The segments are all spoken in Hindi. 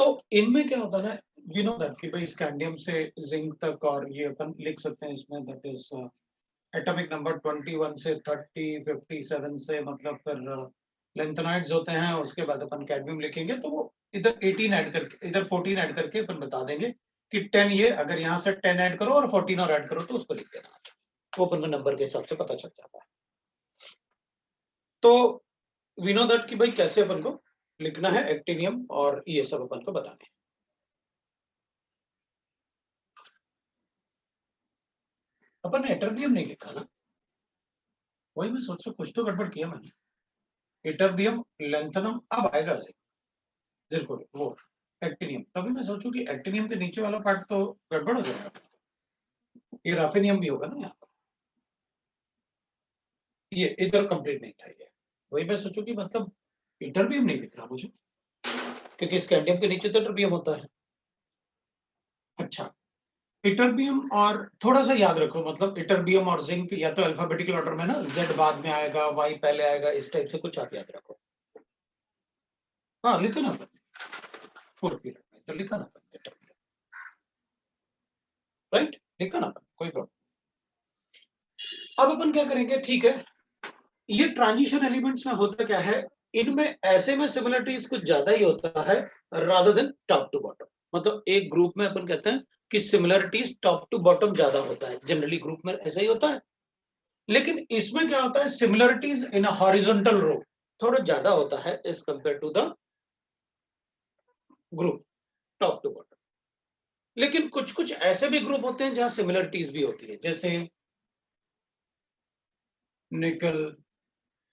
तो इनमें क्या होता है ना, यू नो दैट कि भाई स्कैंडियम से जिंक तक, और ये अपन लिख सकते हैं इसमें दैट इज एटॉमिक नंबर 21 से 30 57 से, मतलब फिर लेंथेनाइड्स होते हैं, उसके बाद अपन कैडमियम लिखेंगे तो वो इधर 18 ऐड करके, इधर 14 ऐड करके अपन बता देंगे कि 10 ये, अगर यहाँ से 10 ऐड करो और 14 और ऐड करो तो उसको लिख देना, वो अपन को नंबर के हिसाब से पता चल जाता है। तो वी नो दैट कि भाई कैसे अपन को लिखना है एक्टिनियम, और ये सब अपन को बताने हैं। अपन ने एटर्बियम नहीं लिखा ना, वही मैं सोच रहा, कुछ तो गड़बड़ किया मैंने। एटर्बियम, लेंथनम, अब आएगा जिरकोनियम, वो एक्टिनियम, तभी मैं सोचूं कि एक्टिनियम के नीचे वाला पार्ट तो गड़बड़ हो जाएगा, ये राफेनियम भी होगा ना यहाँ पर, ये इधर कंप्लीट नहीं था ये, वही मैं सोचूं कि मतलब एटर्बियम नहीं दिख रहा मुझे, क्योंकि स्कैंडियम के नीचे तो टर्बियम होता है। अच्छा, इटरबियम, और थोड़ा सा याद रखो, मतलब इटरबियम और जिंक या तो अल्फाबेटिकल ऑर्डर में ना, जेड बाद में आएगा, वाई पहले आएगा, इस टाइप से कुछ आप याद रखो। हाँ लिखो ना, फोर पीरियड में तो लिखा ना इटरबियम, राइट, लिखा ना, कोई प्रॉब्लम। अब अपन क्या करेंगे, ठीक है, ये ट्रांजिशन एलिमेंट्स में होता क्या है, इनमें ऐसे में सिमिलरिटीज कुछ ज्यादा ही होता है rather than top to bottom. मतलब एक ग्रुप में अपन कहते हैं कि सिमिलरिटीज टॉप टू बॉटम ज्यादा होता है, जनरली ग्रुप में ऐसा ही होता है। लेकिन इसमें क्या होता है, सिमिलरिटीज इन अ हॉरिजॉन्टल रो थोड़ा ज्यादा होता है as compare to the group top to bottom. लेकिन कुछ कुछ ऐसे भी ग्रुप होते हैं जहां सिमिलरिटीज भी होती है, जैसे निकल,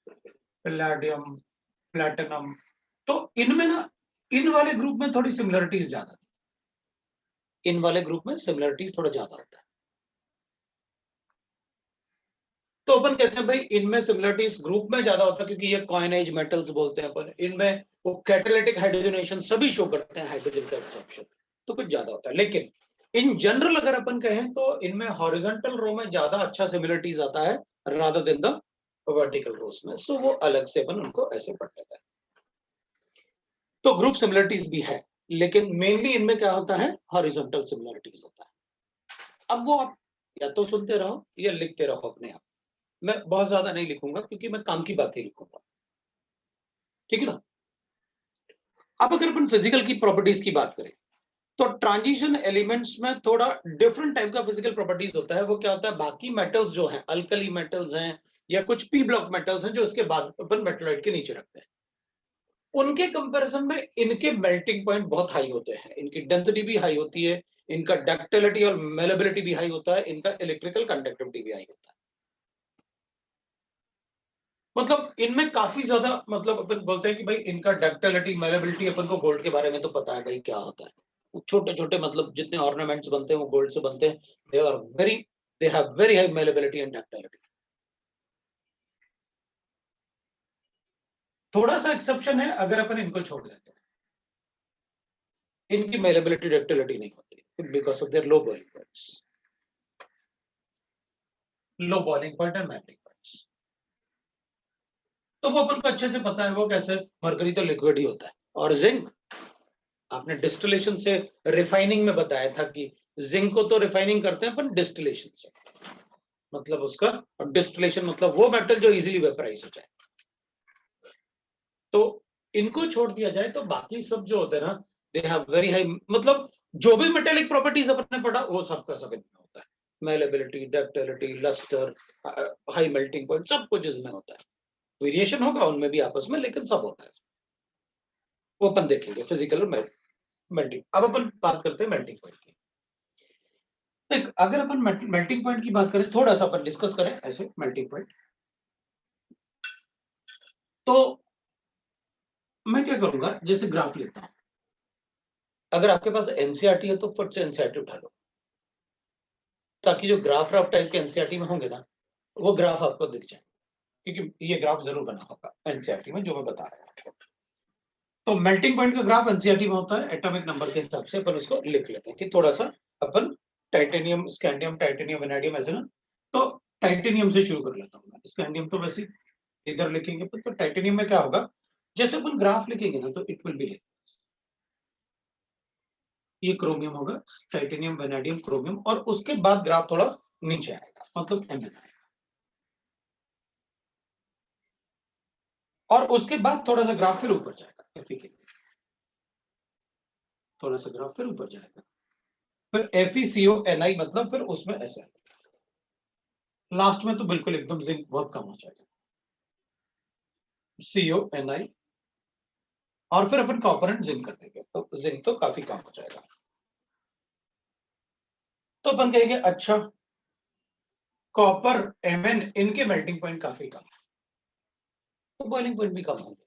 पैलेडियम, प्लैटिनम, तो इनमें ना, इन वाले ग्रुप में थोड़ी सिमिलरिटीज ज्यादा, इन वाले ग्रुप में सिमिलरिटीज थोड़ा ज्यादा होता है। तो अपन कहते हैं भाई इनमें सिमिलरिटीज ग्रुप में ज्यादा होता है, क्योंकि ये कॉइनेज मेटल्स बोलते हैं अपन, इनमें वो कैटालिटिक हाइड्रोजनेशन सभी शो करते हैं, हाइड्रोजन का एब्सॉर्प्शन तो कुछ ज्यादा होता है। लेकिन इन जनरल अगर अपन कहें तो इनमें हॉरिजॉन्टल रो में ज्यादा अच्छा सिमिलरिटीज आता है रादर देन द वर्टिकल रोज में, सो वो अलग से अपन उनको ऐसे पढ़ लेते हैं। तो ग्रुप सिमिलरिटीज भी है, लेकिन मेनली इनमें क्या होता है, हॉरिजॉन्टल सिमिलरिटीज होता है। अब वो आप या तो सुनते रहो या लिखते रहो अपने आप, मैं बहुत ज्यादा नहीं लिखूंगा क्योंकि मैं काम की बात ही लिखूंगा, ठीक है ना। अब अगर अपन फिजिकल की प्रॉपर्टीज की बात करें तो ट्रांजिशन एलिमेंट्स में थोड़ा डिफरेंट टाइप का फिजिकल प्रॉपर्टीज होता है। वो क्या होता है, बाकी मेटल्स जो हैं, अल्कली मेटल्स हैं या कुछ पी ब्लॉक मेटल्स हैं जो इसके बाद अपन मेटलॉइड के नीचे रखते हैं, उनके कंपैरिजन में इनके मेल्टिंग पॉइंट बहुत हाई होते हैं, इनकी डेंसिटी भी हाई होती है, इनका डक्टिलिटी और मेलेबिलिटी भी हाई होता है, इनका इलेक्ट्रिकल कंडक्टिविटी भी हाई होता है। मतलब इनमें काफी ज्यादा, मतलब अपन बोलते हैं कि भाई इनका डक्टिलिटी, मेलेबिलिटी, अपन को गोल्ड के बारे में तो पता है भाई क्या होता है, छोटे छोटे मतलब जितने ऑर्नामेंट्स बनते हैं वो गोल्ड से बनते हैं, they are very, they have very high malleability and ductility. थोड़ा सा एक्सेप्शन है अगर अपन इनको छोड़ देते हैं, इनकी मेलेबिलिटी डक्टिलिटी नहीं होती because of there low boiling points, low boiling point and melting points. तो वो अपन को अच्छे से पता है वो कैसे, मरकरी तो लिक्विड ही होता है, और जिंक आपने डिस्टिलेशन से, रिफाइनिंग में बताया था कि जिंक को तो रिफाइनिंग करते हैं अपन डिस्टिलेशन से, मतलब उसका डिस्टिलेशन मतलब वो मेटल जो इजीली वेपराइज हो जाए। तो इनको छोड़ दिया जाए तो बाकी सब जो होते हैं ना, दे हैव वेरी हाई, मतलब जो भी मेटेलिक प्रॉपर्टीज अपने पढ़ा वो सबका सब इनमें होता है, malleability, ductility, lustre, high melting point, सब कुछ इसमें होता है। वेरिएशन होगा उनमें भी आपस में, लेकिन सब होता है, वो अपन देखेंगे फिजिकल और मेल्टिंग। अब अपन बात करते हैं मेल्टिंग पॉइंट की। देख, अगर अपन मेल्टिंग पॉइंट की बात करें, थोड़ा सा अपन डिस्कस करें ऐसे मेल्टिंग पॉइंट, तो मैं क्या करूंगा, जैसे ग्राफ लेता हूं, अगर आपके पास एनसीईआरटी है तो फट से एनसीईआरटी उठा लो, ताकि जो ग्राफ राफ टाइप के एनसीईआरटी में होंगे ना, वो ग्राफ आपको दिख जाए, क्योंकि ये ग्राफ जरूर बना होगा एनसीईआरटी में जो मैं बता रहा हूं। तो मेल्टिंग पॉइंट का ग्राफ एनसीईआरटी में होता है, एटॉमिक नंबर के हिसाब से अपन उसको लिख लेते हैं कि थोड़ा सा अपन टाइटेनियम, स्कैंडियम, टाइटेनियम, वैनेडियम, ऐसे ना। तो टाइटेनियम से शुरू कर लेता हूँ मैं, स्कैंडियम तो वैसे इधर लिखेंगे, तो टाइटेनियम में क्या होगा, जैसे अपन ग्राफ लिखेंगे ना तो इट विल बी, ये क्रोमियम होगा, टाइटेनियम, वेनेडियम, क्रोमियम, और उसके बाद ग्राफ थोड़ा नीचे आएगा, मतलब Mn आएगा, और उसके बाद थोड़ा सा ग्राफ फिर ऊपर जाएगा Fe के लिए, थोड़ा सा ग्राफ फिर ऊपर जाएगा, फिर FeCO Ni, मतलब फिर उसमें ऐसा है, लास्ट में तो बिल्कुल एकदम जिंक बहुत कम हो जाएगा, CO Ni, और फिर अपन कॉपर एंड जिंक कर देंगे, तो जिंक तो काफी कम हो जाएगा। तो अपन कहेंगे अच्छा, कॉपर, Mn, इनके मेल्टिंग पॉइंट काफी कम है, तो बॉइलिंग पॉइंट भी कम होंगे।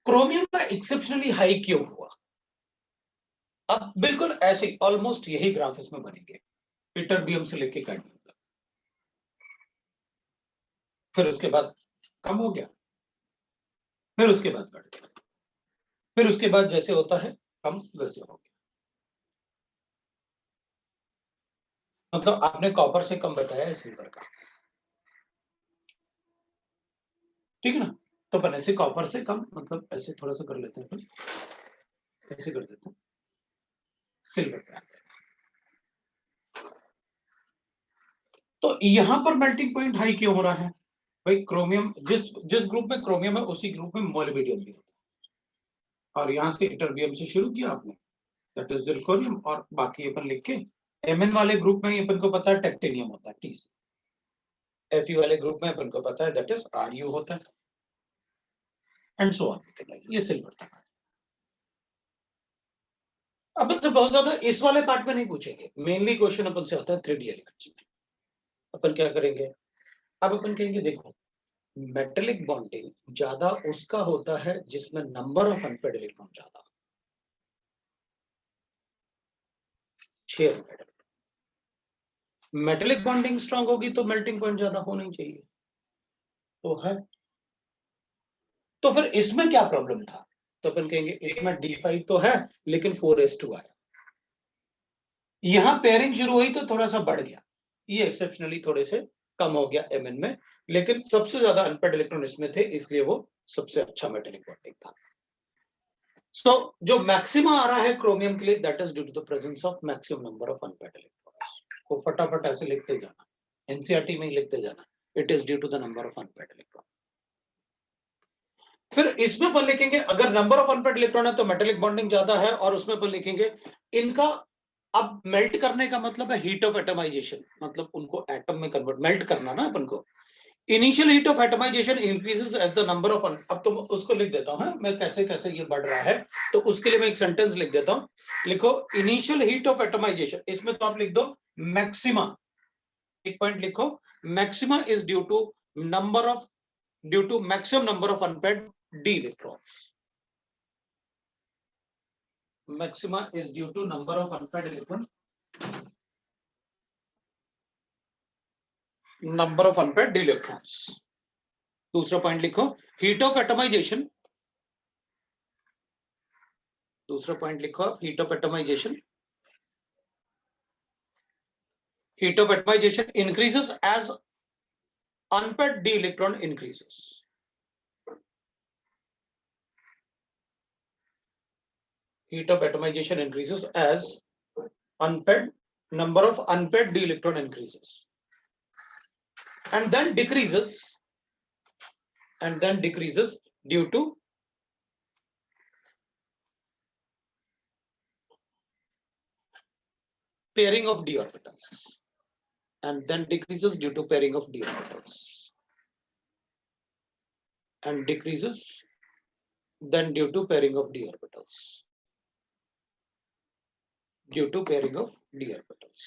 क्रोमियम का एक्सेप्शनली हाई क्यों हुआ? अब बिल्कुल ऐसे ऑलमोस्ट यही ग्राफ इसमें बनेंगे, इटरबियम से लेके कैडमियम तक, फिर उसके बाद कम हो गया, फिर उसके बाद बढ़ गया, फिर उसके बाद जैसे होता है कम वैसे हो गया। मतलब आपने कॉपर से कम बताया है सिल्वर का, ठीक है ना? तो अपन ऐसे कॉपर से कम, मतलब ऐसे थोड़ा सा कर लेते हैं, अपन ऐसे कर देते हैं सिल्वर का। तो यहां पर मेल्टिंग पॉइंट हाई क्यों हो रहा है भाई? क्रोमियम, जिस जिस ग्रुप में क्रोमियम है उसी ग्रुप में मोलिब्डेनम भी होता है, और यहां से इटरबियम से शुरू किया आपने, दैट इज जिरकोनियम, और बाकी अपन लिख के Mn वाले ग्रुप में ही अपन को पता है टेक्टेनियम होता है, T से। Fe वाले ग्रुप में अपन को पता है दैट इज Ru होता है, एंड सो ऑन। ये सिल्वर था। अब तो बहुत ज्यादा इस वाले पार्ट में नहीं पूछेंगे, मेनली क्वेश्चन अपन से आता है 3D एलिमेंट्स में। अपन क्या करेंगे, अब अपन कहेंगे देखो, मेटेलिक बॉन्डिंग ज्यादा उसका होता है जिसमें नंबर ऑफ अनपेड इलेक्ट्रॉन ज्यादा, 6 अनपेड। मेटेलिक बॉन्डिंग स्ट्रांग होगी तो मेल्टिंग पॉइंट ज्यादा होना ही चाहिए, तो है। तो फिर इसमें क्या प्रॉब्लम था? तो अपन कहेंगे इसमें D5 तो है लेकिन 4s2 आया, यहां पेयरिंग शुरू हुई तो थोड़ा सा बढ़ गया, ये एक्सेप्शनली थोड़े से कम हो गया Mn में, लेकिन सबसे ज्यादा अनपेड इलेक्ट्रॉन इसमें थे, इसलिए वो सबसे अच्छा मेटेलिक बॉन्डिंग था। सो जो मैक्सिमा आ रहा है क्रोमियम के लिए, that is due to the presence of maximum number of unpaired electrons. को फटाफट ऐसे लिखते जाना, एनसीईआरटी में ही लिखते जाना, it is due to the number of unpaired electron. फिर इसमें अपन लिखेंगे अगर नंबर ऑफ अनपेड इलेक्ट्रॉन है तो मेटेलिक बॉन्डिंग ज्यादा है, और उसमें अपन लिखेंगे इनका, अब मेल्ट करने का मतलब है हीट ऑफ एटमाइजेशन, मतलब उनको एटम में कन्वर्ट, मेल्ट करना ना अपन को। Initial heat of atomization increases as the number of, अब तो उसको लिख देता हूं मैं कैसे कैसे ये बढ़ रहा है, तो उसके लिए मैं एक सेंटेंस लिख देता हूं। लिखो इनिशियल हीट ऑफ एटमाइजेशन, इसमें तो आप लिख दो मैक्सिमा, एक पॉइंट लिखो, maxima is due to number of, due to maximum number of unpaired d electrons. Maxima is due to number of unpaired electron, number of unpaired electrons। दूसरा पॉइंट लिखो हीट ऑफ एटमाइजेशन, दूसरा पॉइंट लिखो heat of atomization, heat of atomization increases as unpaired d electron increases। Heat of atomization increases as unpaired, number of unpaired d electron increases, and then decreases, due to pairing of d orbitals, and then decreases due to pairing of d orbitals, and decreases then due to pairing of d orbitals, due to pairing of d orbitals,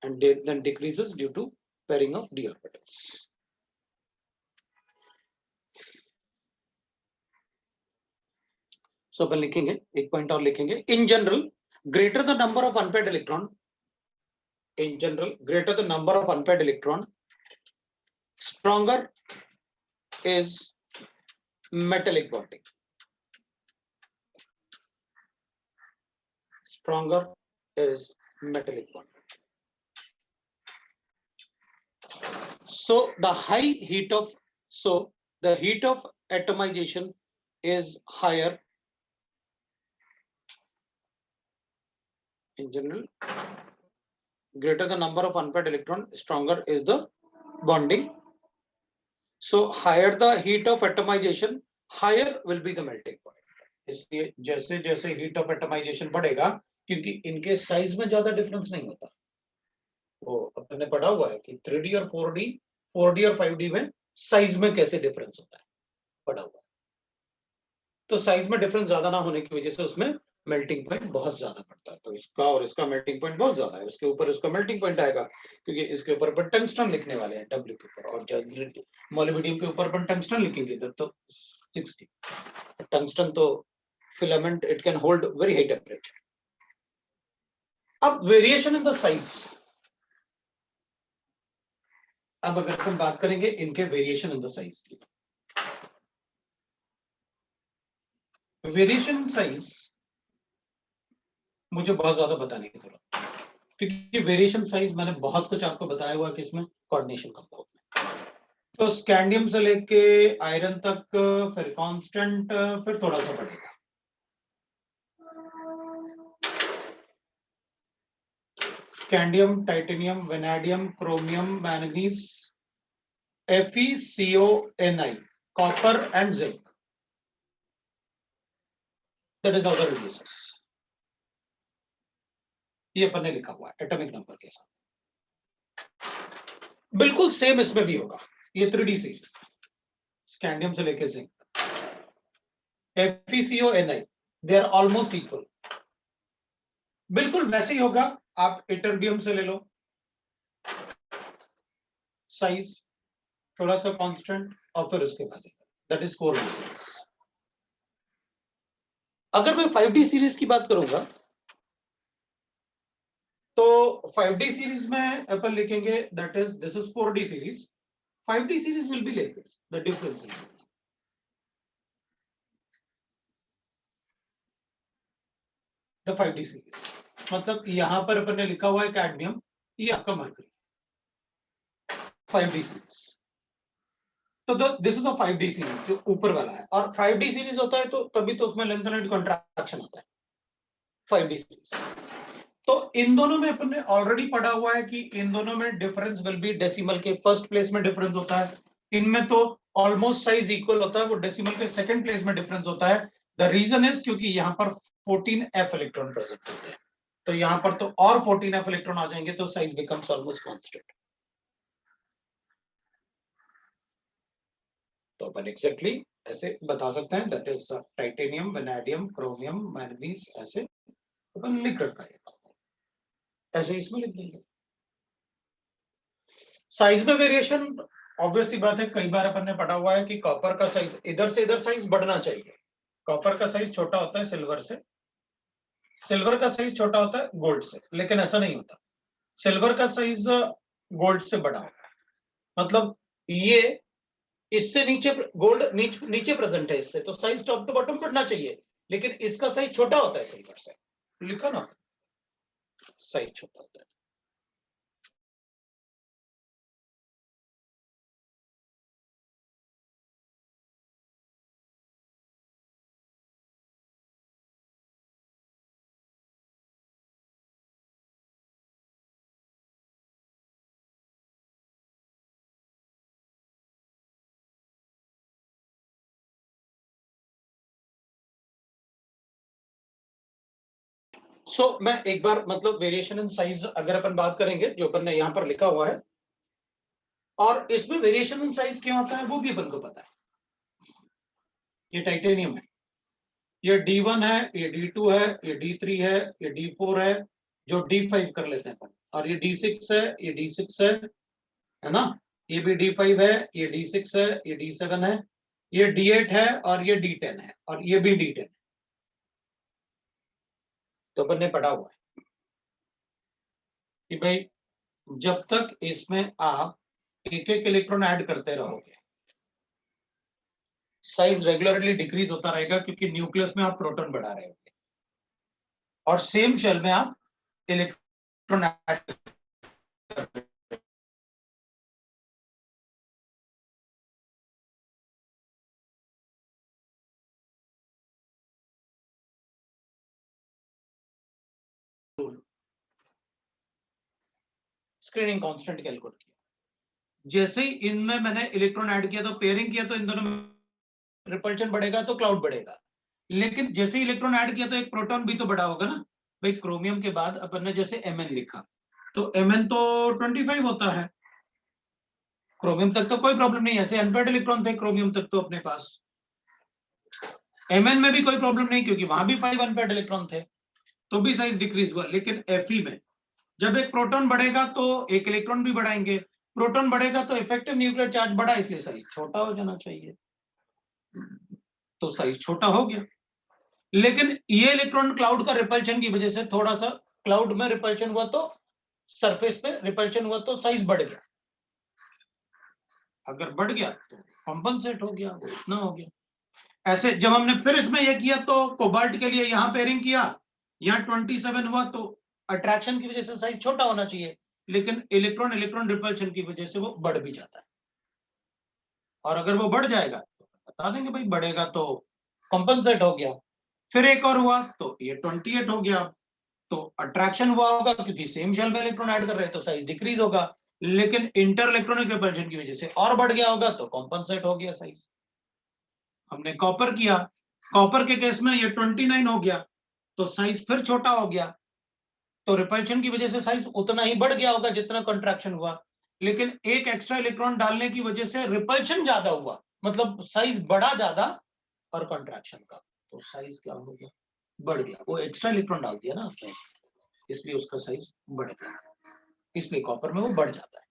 and then decreases due to pairing of d orbitals। सो अपन लिखेंगे, एक पॉइंट और लिखेंगे, in general greater the number of unpaired electron, in general greater the number of unpaired electron, stronger is metallic bonding, stronger is metallic bonding। So the high heat of, so the heat of atomization is higher in general, greater the number of unpaired electron, stronger is the bonding. So higher the heat of atomization, higher will be the melting point. इसलिए जैसे जैसे heat of atomization बढ़ेगा, क्योंकि इनके साइज में ज्यादा डिफरेंस नहीं होता, वो अपन ने पढ़ा हुआ है कि 3D और 4D और 5D में साइज में कैसे डिफरेंस होता है, पढ़ा हुआ है। तो साइज में डिफरेंस ज्यादा ना होने की वजह से उसमें मेल्टिंग पॉइंट बहुत ज्यादा पड़ता है। तो इसका और इसका मेल्टिंग पॉइंट बहुत ज्यादा है, उसके ऊपर इसका मेल्टिंग पॉइंट आएगा, क्योंकि इसके ऊपर अपन टंगस्टन लिखने वाले हैं W के ऊपर, और मोलिब्डेनम के ऊपर अपन टंगस्टन लिखेंगे तो 60। टंगस्टन तो filament, it can hold very high temperature. अब वेरिएशन इन द साइज, अब अगर हम बात करेंगे इनके वेरिएशन इन द साइज की, वेरिएशन इन साइज मुझे बहुत ज्यादा बताने की जरूरत है, क्योंकि वेरिएशन साइज मैंने बहुत कुछ आपको बताया हुआ कि इसमें कोऑर्डिनेशन कंपाउंड में, तो स्कैंडियम से लेके आयरन तक, फिर कांस्टेंट, फिर थोड़ा सा बढ़ेगा। Scandium, titanium, vanadium, chromium, manganese, FeCO(Ni), copper and zinc, that is other reducers. ये अपन ने लिखा हुआ है एटॉमिक नंबर के साथ। बिल्कुल सेम इसमें भी होगा, ये 3D सीरीज, स्कैंडियम से लेके zinc, FeCO(Ni), they are almost equal, बिल्कुल वैसे ही होगा। आप इटरबियम से ले लो, साइज थोड़ा सा कांस्टेंट, और फिर उसके बाद दैट इज 4D सीरीज। अगर मैं 5D सीरीज की बात करूंगा तो 5D सीरीज में अपन लिखेंगे that is, this is 4D series, 5D series will be like this, the difference is the 5D series, मतलब यहां पर अपन ने लिखा हुआ है कैडमियम, ये आपका मरकरी, 5D सीरीज। तो this is a 5D series जो ऊपर वाला है, और 5D सीरीज होता है तो तभी तो उसमें लेंथेनॉइड कॉन्ट्रैक्शन होता है 5D सीरीज। तो इन दोनों में अपन ने ऑलरेडी पढ़ा हुआ है कि इन दोनों में डिफरेंस विल बी डेसिमल के फर्स्ट प्लेस में डिफरेंस होता है, इनमें तो ऑलमोस्ट साइज इक्वल होता है, वो डेसिमल के सेकंड प्लेस में डिफरेंस होता है। द रीजन इज क्योंकि यहाँ पर 14F इलेक्ट्रॉन प्रेजेंट होते हैं, तो यहाँ पर तो और 14F इलेक्ट्रॉन आ जाएंगे, तो साइज बिकम्स ऑलमोस्ट कांस्टेंट। तो अपन एग्जैक्टली ऐसे बता सकते हैं, that is titanium, vanadium, chromium, manganese, ऐसे अपन लिख रखा है, ऐसे इसमें लिख देंगे। साइज में वेरिएशन ऑब्वियसली बात है, कई बार अपन ने पढ़ा हुआ है कि कॉपर का साइज इधर से इधर साइज बढ़ना चाहिए, कॉपर का साइज छोटा होता है सिल्वर से, सिल्वर का साइज छोटा होता है गोल्ड से, लेकिन ऐसा नहीं होता, सिल्वर का साइज गोल्ड से बड़ा होता है, मतलब ये इससे नीचे, गोल्ड नीचे प्रेजेंट है इससे, तो साइज टॉप टू बॉटम बढ़ना चाहिए, लेकिन इसका साइज छोटा होता है सिल्वर से, लिखा ना, साइज छोटा होता है। मैं एक बार मतलब वेरिएशन इन साइज अगर अपन बात करेंगे, जो अपन ने यहाँ पर लिखा हुआ है, और इसमें वेरिएशन इन साइज क्यों आता है वो भी अपन को पता है। ये टाइटेनियम है, ये D1 है, ये D2 है, ये D3 है, ये D4 है, जो D5 कर लेते हैं अपन, और ये D6 है, ये D6 है ना, ये भी D5 है, ये D6 है, ये D7 है, ये D8 है, और ये D10 है, और ये भी D10 है। तो अपन ने पढ़ा हुआ है कि भाई जब तक इसमें आप एक एक इलेक्ट्रॉन ऐड करते रहोगे, साइज रेगुलरली डिक्रीज होता रहेगा, क्योंकि न्यूक्लियस में आप प्रोटॉन बढ़ा रहे होगे, और सेम शेल में आप इलेक्ट्रॉन ऐड करते स्क्रीनिंग कांस्टेंट कैलकुलेट किया, जैसे ही इनमें मैंने इलेक्ट्रॉन ऐड किया तो पेयरिंग किया तो इन दोनों में रिपल्शन बढ़ेगा तो क्लाउड बढ़ेगा, लेकिन जैसे ही इलेक्ट्रॉन ऐड किया तो एक प्रोटॉन भी तो बढ़ा होगा ना भाई। क्रोमियम के बाद अपन ने जैसे Mn लिखा तो Mn तो 25 होता है, क्रोमियम तक तो कोई प्रॉब्लम नहीं है, ऐसे अनपेड इलेक्ट्रॉन थे क्रोमियम तक तो अपने पास। Mn में भी कोई प्रॉब्लम नहीं क्योंकि वहां भी 5 अनपेड इलेक्ट्रॉन थे, तो भी साइज डिक्रीज हुआ। लेकिन Fe में जब एक प्रोटॉन बढ़ेगा तो एक इलेक्ट्रॉन भी बढ़ाएंगे, प्रोटॉन बढ़ेगा तो इफेक्टिव न्यूक्लियर चार्ज बढ़ा, इसलिए साइज छोटा हो जाना चाहिए, तो साइज छोटा हो गया। लेकिन ये इलेक्ट्रॉन क्लाउड का रिपल्शन की वजह से थोड़ा सा क्लाउड में रिपल्शन हुआ तो सरफेस पे रिपल्शन हुआ तो साइज बढ़ गया, अगर बढ़ गया तो कंपनसेट हो गया, वो इतना हो गया। ऐसे जब हमने फिर इसमें यह किया तो कोबाल्ट के लिए यहां पेयरिंग किया, यहाँ 27 हुआ तो अट्रैक्शन की वजह से साइज छोटा होना चाहिए, लेकिन इलेक्ट्रॉन इलेक्ट्रॉन रिपल्शन की वजह से वो बढ़ भी जाता है। और अगर वो बढ़ जाएगा तो बता देंगे भाई बढ़ेगा तो कंपनसेट हो गया। फिर एक और हुआ तो ये 28 हो गया, तो अट्रैक्शन हुआ होगा क्योंकि सेम शेल में इलेक्ट्रॉन ऐड कर रहे हैं तो साइज डिक्रीज होगा, लेकिन इंटर इलेक्ट्रॉनिक रिपल्शन की वजह से और बढ़ गया होगा तो कॉम्पनसेट हो गया साइज। हमने कॉपर किया, कॉपर के केस में ये 29 हो गया तो साइज फिर छोटा हो गया, तो रिपल्शन की वजह से साइज उतना ही बढ़ गया होगा जितना कंट्रैक्शन हुआ, लेकिन एक एक्स्ट्रा इलेक्ट्रॉन डालने की वजह से रिपल्शन ज्यादा हुआ, मतलब साइज बढ़ा ज्यादा और कंट्रैक्शन का, तो साइज क्या हो गया, बढ़ गया। वो एक्स्ट्रा इलेक्ट्रॉन डाल दिया ना आपने, इसलिए उसका साइज बढ़ गया, इसलिए कॉपर में वो बढ़ जाता है।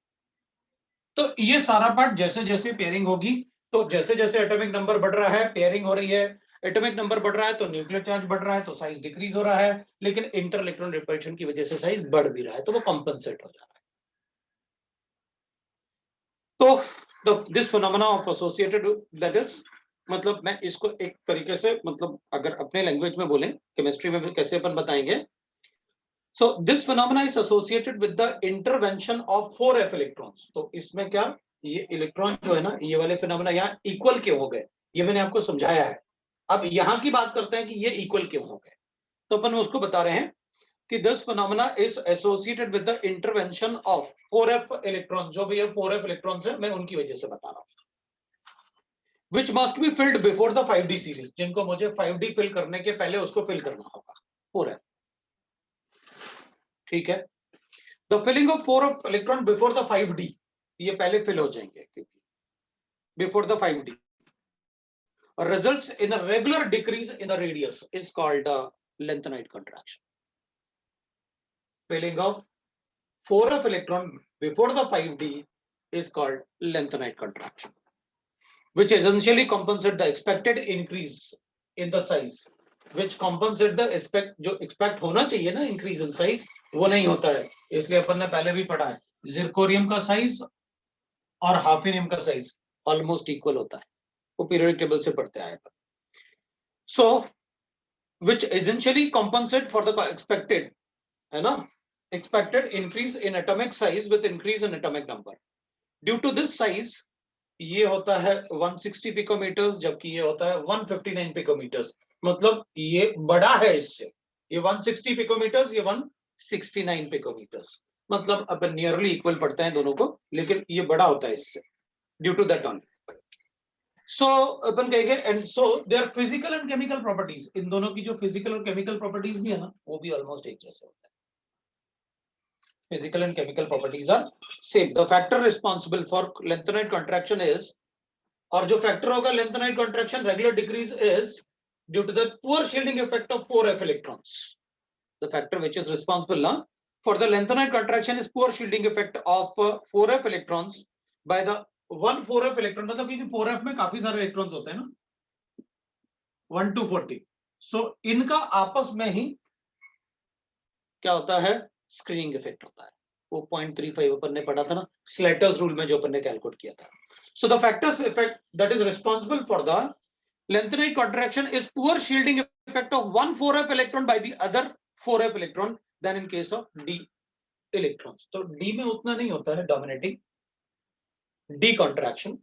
तो ये सारा पार्ट जैसे जैसे पेयरिंग होगी, तो जैसे जैसे एटॉमिक नंबर बढ़ रहा है, पेयरिंग हो रही है, एटॉमिक नंबर बढ़ रहा है तो न्यूक्लियर चार्ज बढ़ रहा है तो साइज डिक्रीज हो रहा है, लेकिन इंटर इलेक्ट्रॉन रिपल्शन की वजह से साइज बढ़ भी रहा है तो वो कंपनसेट हो जा रहा है। तो this phenomena of associated, that is, मतलब मैं इसको एक तरीके से, मतलब अगर अपने लैंग्वेज में बोलें, केमिस्ट्री में भी कैसे अपन बताएंगे। So this phenomena is associated with the intervention of 4f electrons. तो इसमें क्या, ये इलेक्ट्रॉन जो है ना, ये वाले फिनोमेना यहाँ इक्वल क्यों हो गए, ये मैंने आपको समझाया है। अब यहाँ की बात करते हैं कि ये इक्वल क्यों हो गए, तो अपन उसको बता रहे हैं कि this phenomena is associated with the intervention of 4f electrons, जो भी ये 4f electrons है मैं उनकी वजह से बता रहा हूँ, which must be filled before the 5d series, जिनको मुझे 5d फिल करने के पहले उसको फिल करना होगा 4f, ठीक है। The filling of 4 of electron before the 5d, ये पहले फिल हो जाएंगे क्योंकि before the 5d, results in a regular decrease in the radius is called the lengthenite contraction. Filling of 4 of electron before the 5d is called lengthenite contraction, which essentially compensate the expected increase in the size, which compensate the expect, जो expect होना चाहिए ना increase in size, वो नहीं होता है। इसलिए अपन ने पहले भी पढ़ा है, जिरकोरियम का साइज और हाफिनियम का साइज ऑलमोस्ट इक्वल होता है, वो पीरियोडिक टेबल से पढ़ते आए। सो which essentially compensate for the expected, है ना, expected increase in atomic size with increase in atomic number. Due to this size, ये होता है 160 पिकोमीटर्स, जबकि ये होता है 159 पिकोमीटर्स, मतलब ये बड़ा है इससे, ये 160 पिकोमीटर्स, ये 169 पिकोमीटर्स, मतलब अपन नियरली इक्वल पढ़ते हैं दोनों को, लेकिन ये बड़ा होता है इससे, due to that only. So अपन कहेंगे, and so there physical and chemical properties, इन दोनों की जो फिजिकल और केमिकल प्रॉपर्टीज भी है ना, वो भी ऑलमोस्ट एक जैसे होते हैं। Physical and chemical properties are same. The factor responsible for lengthenite contraction is, और जो factor होगा lengthenite contraction regular decrease is due to the poor shielding effect of 4f electrons. The factor which is responsible na, for the lengthenite contraction is poor shielding effect of 4f electrons by the 1 4f electron, मतलब क्योंकि 4f में काफी सारे इलेक्ट्रॉन्स होते हैं ना, 1 to 40, सो इनका आपस में ही क्या होता है, स्क्रीनिंग इफेक्ट होता है। वो 0.35 अपन ने पढ़ा था ना स्लेटर्स रूल में, जो अपन ने कैलकुलेट किया था। So the factors effect that is responsible for the lengthenite contraction is poor shielding effect of 1 4f electron by the other 4f electron than in case of d electrons. तो d में उतना नहीं होता है dominating d contraction,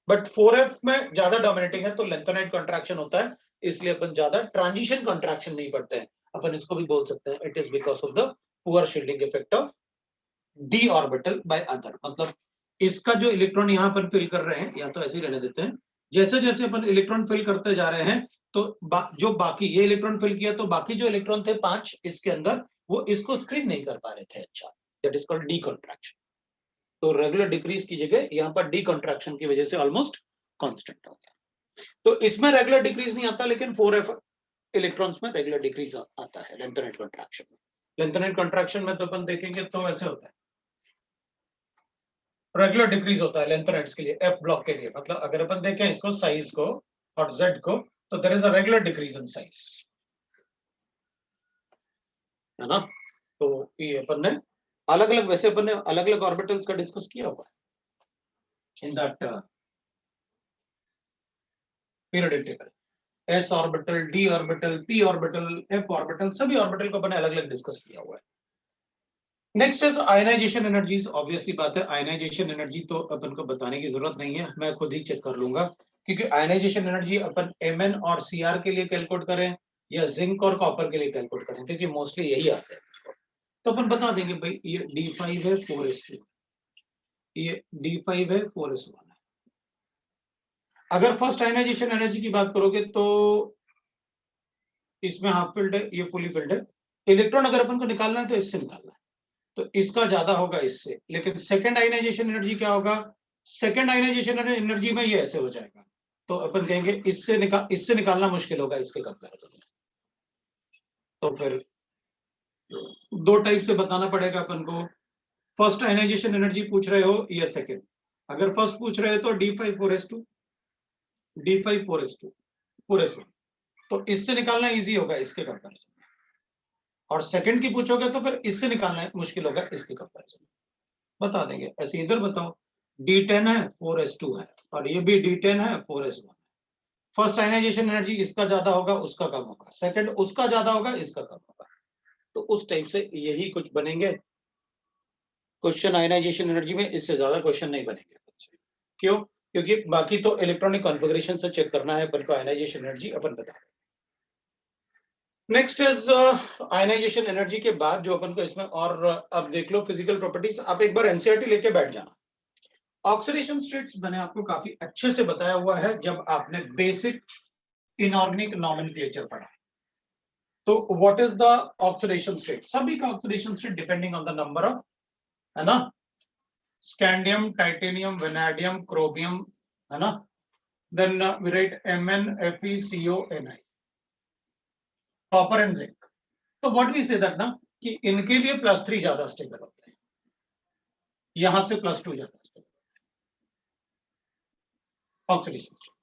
but 4f में ज्यादा डोमिनेटिंग है तो lengthenite contraction होता है, इसलिए अपन ज्यादा ट्रांजिशन contraction नहीं पढ़ते हैं। अपन इसको भी बोल सकते हैं, it is because of the poor shielding effect of D orbital by other, मतलब इसका जो इलेक्ट्रॉन यहाँ पर फिल कर रहे हैं, या तो ऐसे ही रहने देते हैं, जैसे जैसे अपन इलेक्ट्रॉन फिल करते जा रहे हैं तो जो बाकी ये इलेक्ट्रॉन फिल किया तो बाकी जो इलेक्ट्रॉन थे 5 इसके अंदर, वो इसको स्क्रीन नहीं कर पा रहे थे। अच्छा, that is called D contraction. तो रेगुलर डिक्रीज की जगह यहाँ पर डी कॉन्ट्रैक्शन की वजह से ऑलमोस्ट कांस्टेंट हो गया। तो इसमें रेगुलर डिक्रीज नहीं आता, लेकिन 4f इलेक्ट्रॉन्स में रेगुलर डिक्रीज आता है लेंथेनाइट कॉन्ट्रैक्शन में। लेंथेनाइट कॉन्ट्रैक्शन में तो अपन देखेंगे तो ऐसे होता है, रेगुलर डिक्रीज होता है लेंथेनाइट्स के लिए, एफ ब्लॉक के लिए। मतलब अगर अपन देखें इसको साइज को और जेड को, तो there is a regular decrease in size, है ना। तो ये अपन ने अलग अलग, वैसे अपन ने अलग अलग ऑर्बिटल्स का डिस्कस किया हुआ है in that periodic table. S orbital, d orbital, p orbital, f orbital, सभी ऑर्बिटल को अपन ने अलग अलग डिस्कस किया हुआ है। Next is ionization energies. Obviously बात है, आयनाइजेशन एनर्जी तो अपन को बताने की जरूरत नहीं है, मैं खुद ही चेक कर लूंगा, क्योंकि आयनाइजेशन एनर्जी अपन Mn और Cr के लिए कैलकुलेट करें या जिंक और कॉपर के लिए कैलकुलेट करें, क्योंकि मोस्टली यही आता है, तो अपन बता देंगे भाई ये D5 है 4s2, ये D5 है 4s1 है। अगर फर्स्ट आयनाइजेशन एनर्जी की बात करोगे तो इसमें हाफ फील्ड है, ये फुली फील्ड है। इलेक्ट्रॉन अगर अपन को निकालना है तो इससे निकालना है, तो इसका ज्यादा होगा इससे। लेकिन सेकंड आयनाइजेशन एनर्जी क्या होगा, सेकंड आयनाइजेशन एनर्जी में ये ऐसे हो जाएगा, तो अपन कहेंगे इससे निकालना मुश्किल होगा इसके कंपैरिजन में। तो फिर दो टाइप से बताना पड़ेगा अपन को, फर्स्ट आयनाइजेशन एनर्जी पूछ रहे हो या सेकंड। अगर फर्स्ट पूछ रहे हो तो D5 4s2, D5 4s2 4s1, तो इससे निकालना इजी होगा इसके कंपैरिजन में। और सेकंड की पूछोगे तो फिर इससे निकालना मुश्किल होगा इसके कंपैरिजन में। बता देंगे ऐसे, इधर बताओ D10 है 4s2 है, और ये भी D10 है 4s1 है। फर्स्ट आयनाइजेशन एनर्जी इसका ज्यादा होगा उसका कम होगा, सेकंड उसका ज्यादा होगा इसका कम होगा, तो उस टाइप से यही कुछ बनेंगे क्वेश्चन। आयनाइजेशन एनर्जी में इससे ज्यादा क्वेश्चन नहीं बनेंगे। क्यों? क्योंकि बाकी तो इलेक्ट्रॉनिक कॉन्फ़िगरेशन से चेक करना है, पर आयनाइजेशन एनर्जी अपन बता रहे हैं। नेक्स्ट इज आयनाइजेशन एनर्जी के बाद जो अपन को इसमें, और अब देख लो फिजिकल प्रॉपर्टीज, आप एक बार एनसीईआरटी लेके बैठ जाना। ऑक्सीडेशन स्टेट्स मैंने आपको काफी अच्छे से बताया हुआ है जब आपने बेसिक इनऑर्गेनिक नॉमेनक्लेचर पढ़ा। तो what is the oxidation state, सभी का oxidation state depending on the number of, है ना, स्कैंडियम, टाइटेनियम, वेनेडियम, क्रोमियम, है ना, then we write Mn, Fe, Co, Ni, copper and zinc. तो व्हाट वी से दैट ना कि इनके लिए +3 ज्यादा स्टेबल होते हैं, यहां से +2 ज्यादा स्टेबल ऑक्सीडेशन स्टेट।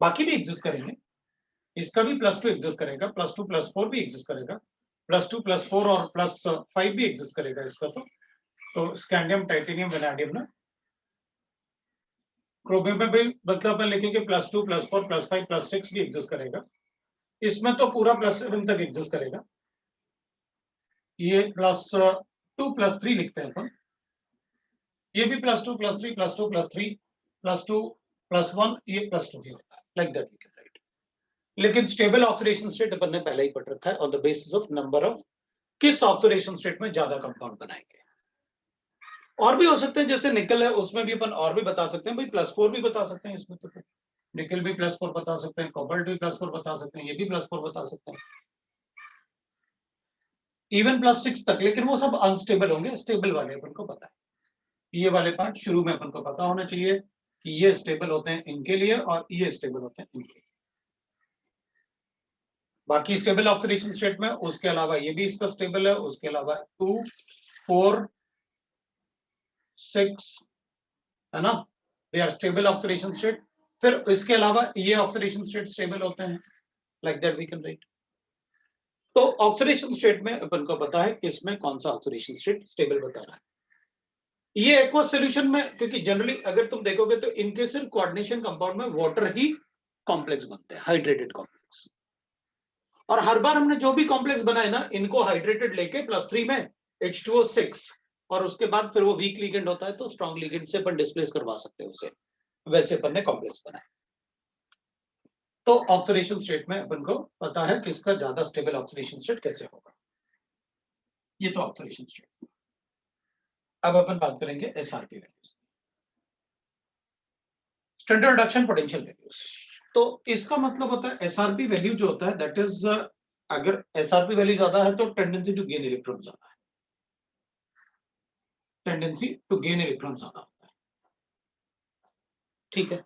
बाकी भी एग्जिस्ट करेंगे, इसका भी +2 एग्जिस्ट करेगा, +2 +4 भी एग्जिस्ट करेगा, +2 +4 और +5 भी एग्जिस्ट करेगा इसका। तो स्कैंडियम, टाइटेनियम, वेनेडियम ना, क्रोमियम में भी मतलब अपन लिखेंगे +2 +4 +5 +6 भी एग्जिस्ट करेगा। इसमें तो पूरा +7 तक एग्जिस्ट करेगा। ये +2 +3 लिखते हैं अपन, ये भी +2 +3 +2 +3 +2 +1, ये +2 ही होता है, like that we can write. लेकिन स्टेबल ऑक्सीडेशन स्टेट अपन ने पहले ही पढ़ रखा है on the basis of number of, किस ऑक्सीडेशन स्टेट में ज्यादा कंपाउंड बनाएंगे। और भी हो सकते हैं, जैसे निकल है उसमें भी अपन और भी बता सकते हैं भाई, +4 भी बता सकते हैं इसमें, तो निकल भी +4 बता सकते हैं, कोबाल्ट भी +4 बता सकते हैं, ये भी +4 बता सकते हैं, इवन +6 तक। लेकिन वो सब अनस्टेबल होंगे, स्टेबल वाले अपन को पता है। ये वाले पार्ट शुरू में अपन को पता होना चाहिए कि ये स्टेबल होते हैं इनके लिए और ये स्टेबल होते हैं इनके लिए। बाकी स्टेबल ऑक्सीडेशन स्टेट में उसके अलावा ये भी इसका स्टेबल है, उसके अलावा 2 4 6, है ना, they are stable oxidation state. फिर इसके अलावा ये ऑक्सीडेशन स्टेट स्टेबल होते हैं, like that we can write. तो ऑक्सीडेशन स्टेट में अपन को पता है किसमें कौन सा ऑक्सीडेशन स्टेट स्टेबल बता रहा है। ये एक्वस सॉल्यूशन में, क्योंकि जनरली अगर तुम देखोगे तो इनके सिर्फ कोऑर्डिनेशन कंपाउंड में वाटर ही कॉम्प्लेक्स बनते हैं, हाइड्रेटेड कॉम्प्लेक्स। और हर बार हमने जो भी कॉम्प्लेक्स बनाए ना, इनको हाइड्रेटेड लेके +3 में H2O6, और उसके बाद फिर वो वीक लिगेंड होता है तो स्ट्रॉन्ग लिगेंड से अपन डिस्प्लेस करवा सकते हैं उसे, वैसे अपन ने कॉम्प्लेक्स बनाए। तो ऑक्सीडेशन स्टेट में अपन को पता है किसका ज्यादा स्टेबल ऑक्सीडेशन स्टेट कैसे होगा। ये तो ऑक्सीडेशन स्टेट। अब अपन बात करेंगे SRP values, standard reduction potential values. तो इसका मतलब होता है एसआरपी वैल्यू जो होता है दैट इज, अगर एसआरपी वैल्यू ज्यादा है तो टेंडेंसी टू गेन इलेक्ट्रॉन ज्यादा है, टेंडेंसी टू गेन इलेक्ट्रॉन ज्यादा होता है, ठीक है।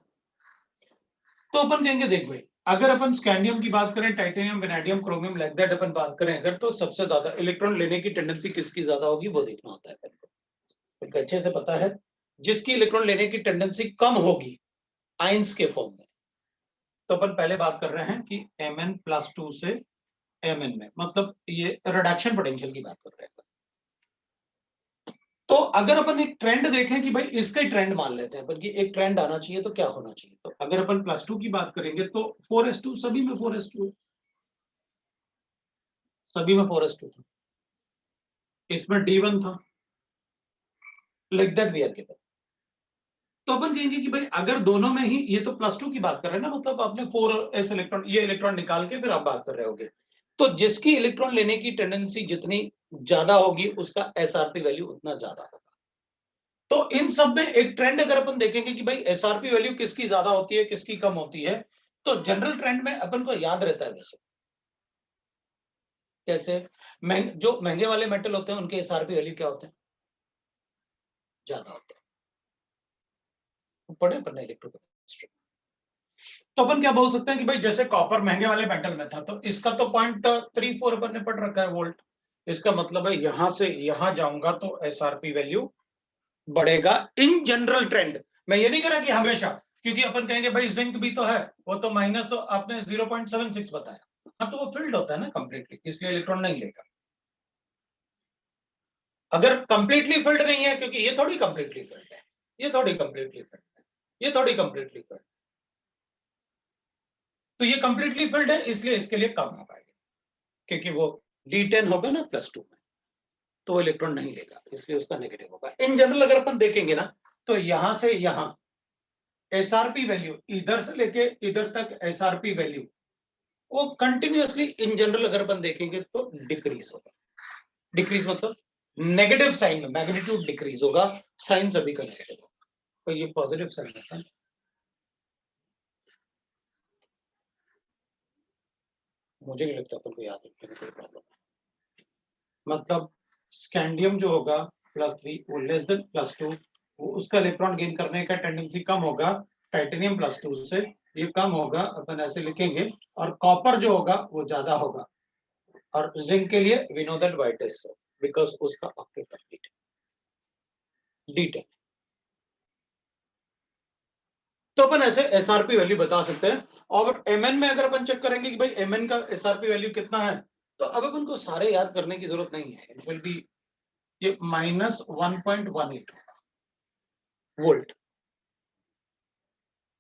तो अपन कहेंगे देख भाई, अगर अपन स्कैंडियम की बात करें, titanium, vanadium, chromium, like that अपन बात करें अगर, तो सबसे ज्यादा इलेक्ट्रॉन लेने की टेंडेंसी किसकी ज्यादा होगी वो देखना होता है अपन को। तो अच्छे से पता है जिसकी इलेक्ट्रॉन लेने की टेंडेंसी कम होगी आयंस के फॉर्म में, तो अपन पहले बात कर रहे हैं कि Mn+2 से Mn में, मतलब ये रिडक्शन पोटेंशियल की बात कर रहे हैं। तो अगर अपन एक ट्रेंड देखें कि भाई इसका ही ट्रेंड मान लेते हैं अपन कि एक ट्रेंड आना चाहिए तो क्या होना चाहिए, तो अगर अपन +2 की बात करेंगे तो 4:2, सभी में 4:2 है, सभी में 4:2 था, इसमें D1 था, like that we are given. तो अपन कहेंगे कि भाई अगर दोनों में ही, ये तो +2 की बात कर रहे हैं ना, मतलब आपने 4s इलेक्ट्रॉन, ये इलेक्ट्रॉन निकाल के फिर आप बात कर रहे होगे, तो जिसकी इलेक्ट्रॉन लेने की टेंडेंसी जितनी ज्यादा होगी उसका एसआरपी वैल्यू उतना ज्यादा होगा। तो इन सब में एक ट्रेंड अगर अपन देखेंगे कि भाई एसआरपी वैल्यू किसकी ज्यादा होती है किसकी कम होती है, तो जनरल ट्रेंड में अपन को याद रहता है वैसे, कैसे जो महंगे वाले मेटल होते हैं उनके एसआरपी वैल्यू क्या होते हैं, ज्यादा होते हैं, पढ़े अपन इलेक्ट्रोकेमिस्ट्री। तो अपन क्या बोल सकते हैं कि भाई जैसे कॉपर महंगे वाले मेटल में था तो इसका तो 0.34 अपन ने पढ़ रखा है वोल्ट, इसका मतलब है यहां से यहां जाऊंगा तो एसआरपी वैल्यू बढ़ेगा इन जनरल ट्रेंड। मैं ये नहीं कह रहा कि हमेशा, क्योंकि अपन कहेंगे भाई जिंक भी तो है, वो तो माइनस आपने 0.76 बताया, हाँ तो वो फील्ड होता है ना कंप्लीटली, इसलिए इलेक्ट्रॉन नहीं लेगा। अगर कंप्लीटली फील्ड नहीं है, क्योंकि ये थोड़ी कंप्लीटली फील्ड है, ये थोड़ी कंप्लीटली फील्ड है, ये थोड़ी कंप्लीटली फील्ड, तो ये कंप्लीटली फील्ड है इसलिए इसके लिए कम होगा, क्योंकि वो D10 होगा ना +2 में, तो वो इलेक्ट्रॉन नहीं लेगा इसलिए उसका नेगेटिव होगा। इन जनरल अगर अपन देखेंगे ना तो यहां से यहां एसआरपी वैल्यू, इधर से लेके इधर तक एसआरपी वैल्यू वो कंटिन्यूअसली इन जनरल अगर अपन देखेंगे तो डिक्रीज होगा। डिक्रीज मतलब नेगेटिव साइन में मैग्नीट्यूड डिक्रीज होगा, साइन सभी का नेगेटिव होगा, तो ये पॉजिटिव साइन होता है। मुझे नहीं लगता अपन को याद रखने में कोई प्रॉब्लम है, मतलब स्कैंडियम जो होगा +3 वो लेस देन +2, वो उसका इलेक्ट्रॉन गेन करने का टेंडेंसी कम होगा टाइटेनियम +2 से, ये कम होगा अपन ऐसे लिखेंगे, और कॉपर जो होगा वो ज्यादा होगा, और जिंक के लिए we know that white is because उसका ऑक्टेट कंप्लीट D10। तो अपन ऐसे एसआरपी वैल्यू बता सकते हैं, और Mn में अगर अपन चेक करेंगे कि भाई Mn का एसआरपी वैल्यू कितना है, तो अब अपन को सारे याद करने की जरूरत नहीं है, इट विल बी ये -1.18 वोल्ट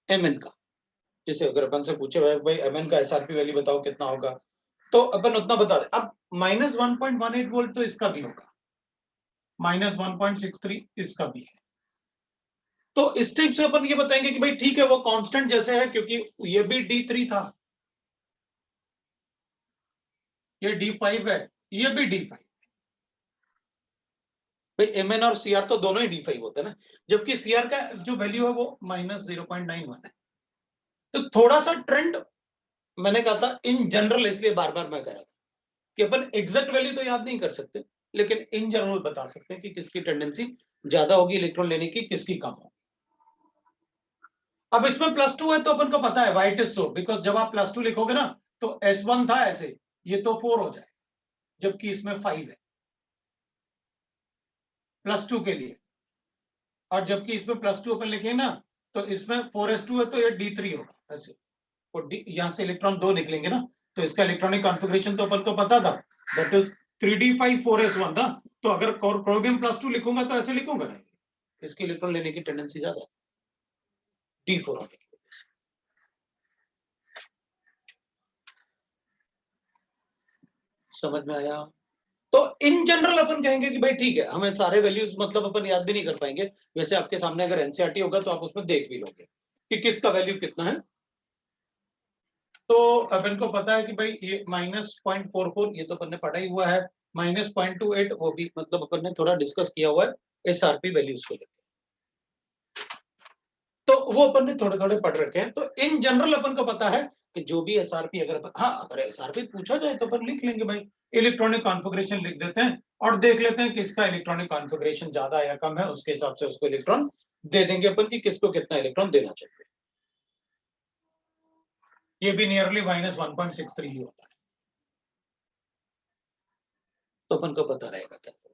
Mn का। जैसे अगर अपन से पूछे भाई Mn का एसआरपी वैल्यू बताओ कितना होगा, तो अपन उतना बता दे। अब -1.18 वोल्ट तो इसका भी होगा, -1.63 इसका भी है, तो इस टाइप से अपन ये बताएंगे कि भाई ठीक है वो कांस्टेंट जैसे है, क्योंकि ये भी D3 था, ये D5 है, ये भी D5, भाई Mn और Cr तो दोनों ही D5 होते हैं ना, जबकि Cr का जो वैल्यू है वो -0.91 है। तो थोड़ा सा ट्रेंड मैंने कहा था इन जनरल, इसलिए बार बार मैं कह रहा था कि अपन एग्जैक्ट वैल्यू तो याद नहीं कर सकते, लेकिन इन जनरल बता सकते हैं कि किसकी टेंडेंसी ज्यादा होगी इलेक्ट्रॉन लेने की, किसकी कम होगी। अब इसमें +2 है तो अपन को पता है वाइट इज सो, बिकॉज जब आप +2 लिखोगे ना तो S1 था ऐसे, ये तो 4 हो जाए, जबकि इसमें 5 है +2 के लिए, और जबकि इसमें +2 अपन लिखे ना तो इसमें 4s2 है तो ये D3 होगा ऐसे, और यहां से इलेक्ट्रॉन 2 निकलेंगे ना, तो इसका इलेक्ट्रॉनिक कॉन्फ़िगरेशन तो अपन को पता था, दैट इज 3d5 4s1 ना, तो अगर क्रोमियम +2 लिखूंगा तो ऐसे लिखूंगा ना, इसकी इलेक्ट्रॉन लेने की टेंडेंसी ज्यादा D4 होने की वजह से। समझ में आया? तो इन जनरल अपन कहेंगे कि भाई ठीक है, हमें सारे वैल्यूज मतलब अपन याद भी नहीं कर पाएंगे, वैसे आपके सामने अगर एनसीईआरटी होगा तो आप उसमें देख भी लोगे कि किसका वैल्यू कितना है। तो अपन को पता है कि भाई ये -0.44 ये तो अपन ने पढ़ा ही हुआ है, -0.28 वो भी मतलब अपन ने थोड़ा डिस्कस किया हुआ है एसआरपी वैल्यूज को लेकर, तो वो अपन ने थोड़े थोड़े पढ़ रखे हैं। तो इन जनरल अपन को पता है कि जो भी एसआरपी अगर अगर एसआरपी पूछा जाए तो अपन लिख लेंगे भाई, इलेक्ट्रॉनिक कॉन्फ़िगरेशन लिख देते हैं और देख लेते हैं किसका इलेक्ट्रॉनिक कॉन्फ़िगरेशन ज्यादा या कम है, उसके हिसाब से उसको इलेक्ट्रॉन दे देंगे अपन की किसको कितना इलेक्ट्रॉन देना चाहिए। ये भी नियरली -1.63 ही होता है, तो अपन को पता रहेगा कैसे।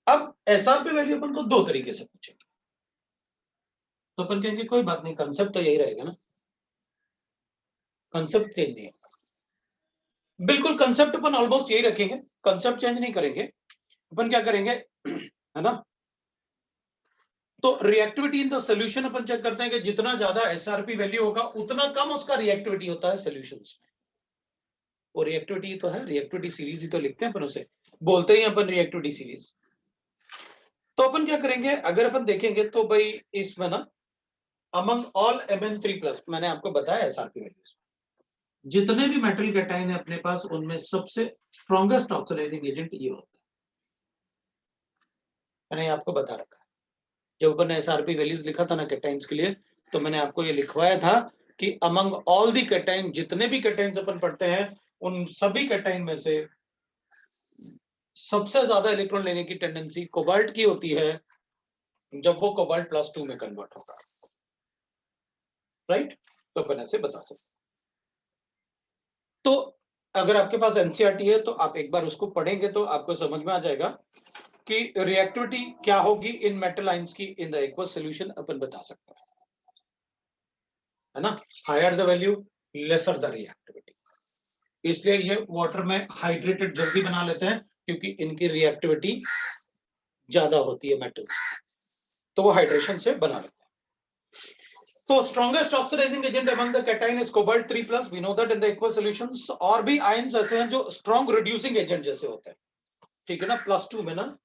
अब एसआरपी वैल्यू अपन को दो तरीके से पूछेंगे, तो अपन कहेंगे कोई बात नहीं, कंसेप्ट तो यही रहेगा ना, कंसेप्ट चेंज नहीं होगा, बिल्कुल कंसेप्ट अपन ऑलमोस्ट यही रखेंगे, कंसेप्ट चेंज नहीं करेंगे। अपन क्या करेंगे है ना, तो रिएक्टिविटी इन द सॉल्यूशन अपन चेक करते हैं कि जितना ज्यादा एसआरपी वैल्यू होगा उतना कम उसका रिएक्टिविटी होता है सॉल्यूशंस में। और रिएक्टिविटी तो है, रिएक्टिविटी सीरीज ही तो लिखते हैं अपन, उसे बोलते ही अपन रिएक्टिविटी सीरीज। तो अपन क्या करेंगे, अगर अपन देखेंगे तो भाई इसमें ना अमंग ऑल Mn3+, मैंने आपको बताया एसआरपी वैल्यूज, जितने भी मेटल कैटाइन है अपने पास उनमें सबसे स्ट्रॉन्गेस्ट ऑक्सीडाइजिंग एजेंट ये होता है, मैंने आपको बता रखा है। जब अपन ने एसआरपी वैल्यूज लिखा था ना कैटाइन्स के लिए, तो मैंने आपको ये लिखवाया था कि अमंग ऑल दी कैटाइन, जितने भी कैटाइन्स अपन पढ़ते हैं उन सभी कैटाइन में से सबसे ज्यादा इलेक्ट्रॉन लेने की टेंडेंसी कोबाल्ट की होती है जब वो कोबाल्ट +2 में कन्वर्ट होगा, राइट। तो अपन ऐसे बता सकते। तो अगर आपके पास एनसीईआरटी है तो आप एक बार उसको पढ़ेंगे तो आपको समझ में आ जाएगा कि रिएक्टिविटी क्या होगी इन मेटल आयंस की इन द एक्वस सॉल्यूशन, अपन बता सकते हैं, है ना। Higher the value lesser the reactivity, इसलिए ये वाटर में हाइड्रेटेड जल्दी बना लेते हैं क्योंकि इनकी रिएक्टिविटी ज्यादा होती है मेटल, तो वो हाइड्रेशन से बना लेते हैं। तो strongest oxidising agent among the cation is cobalt 3+, we know that in the aqueous solutions. और भी आयंस ऐसे हैं जो स्ट्रॉन्ग रिड्यूसिंग एजेंट जैसे होते हैं, ठीक है ना। +2 में ना,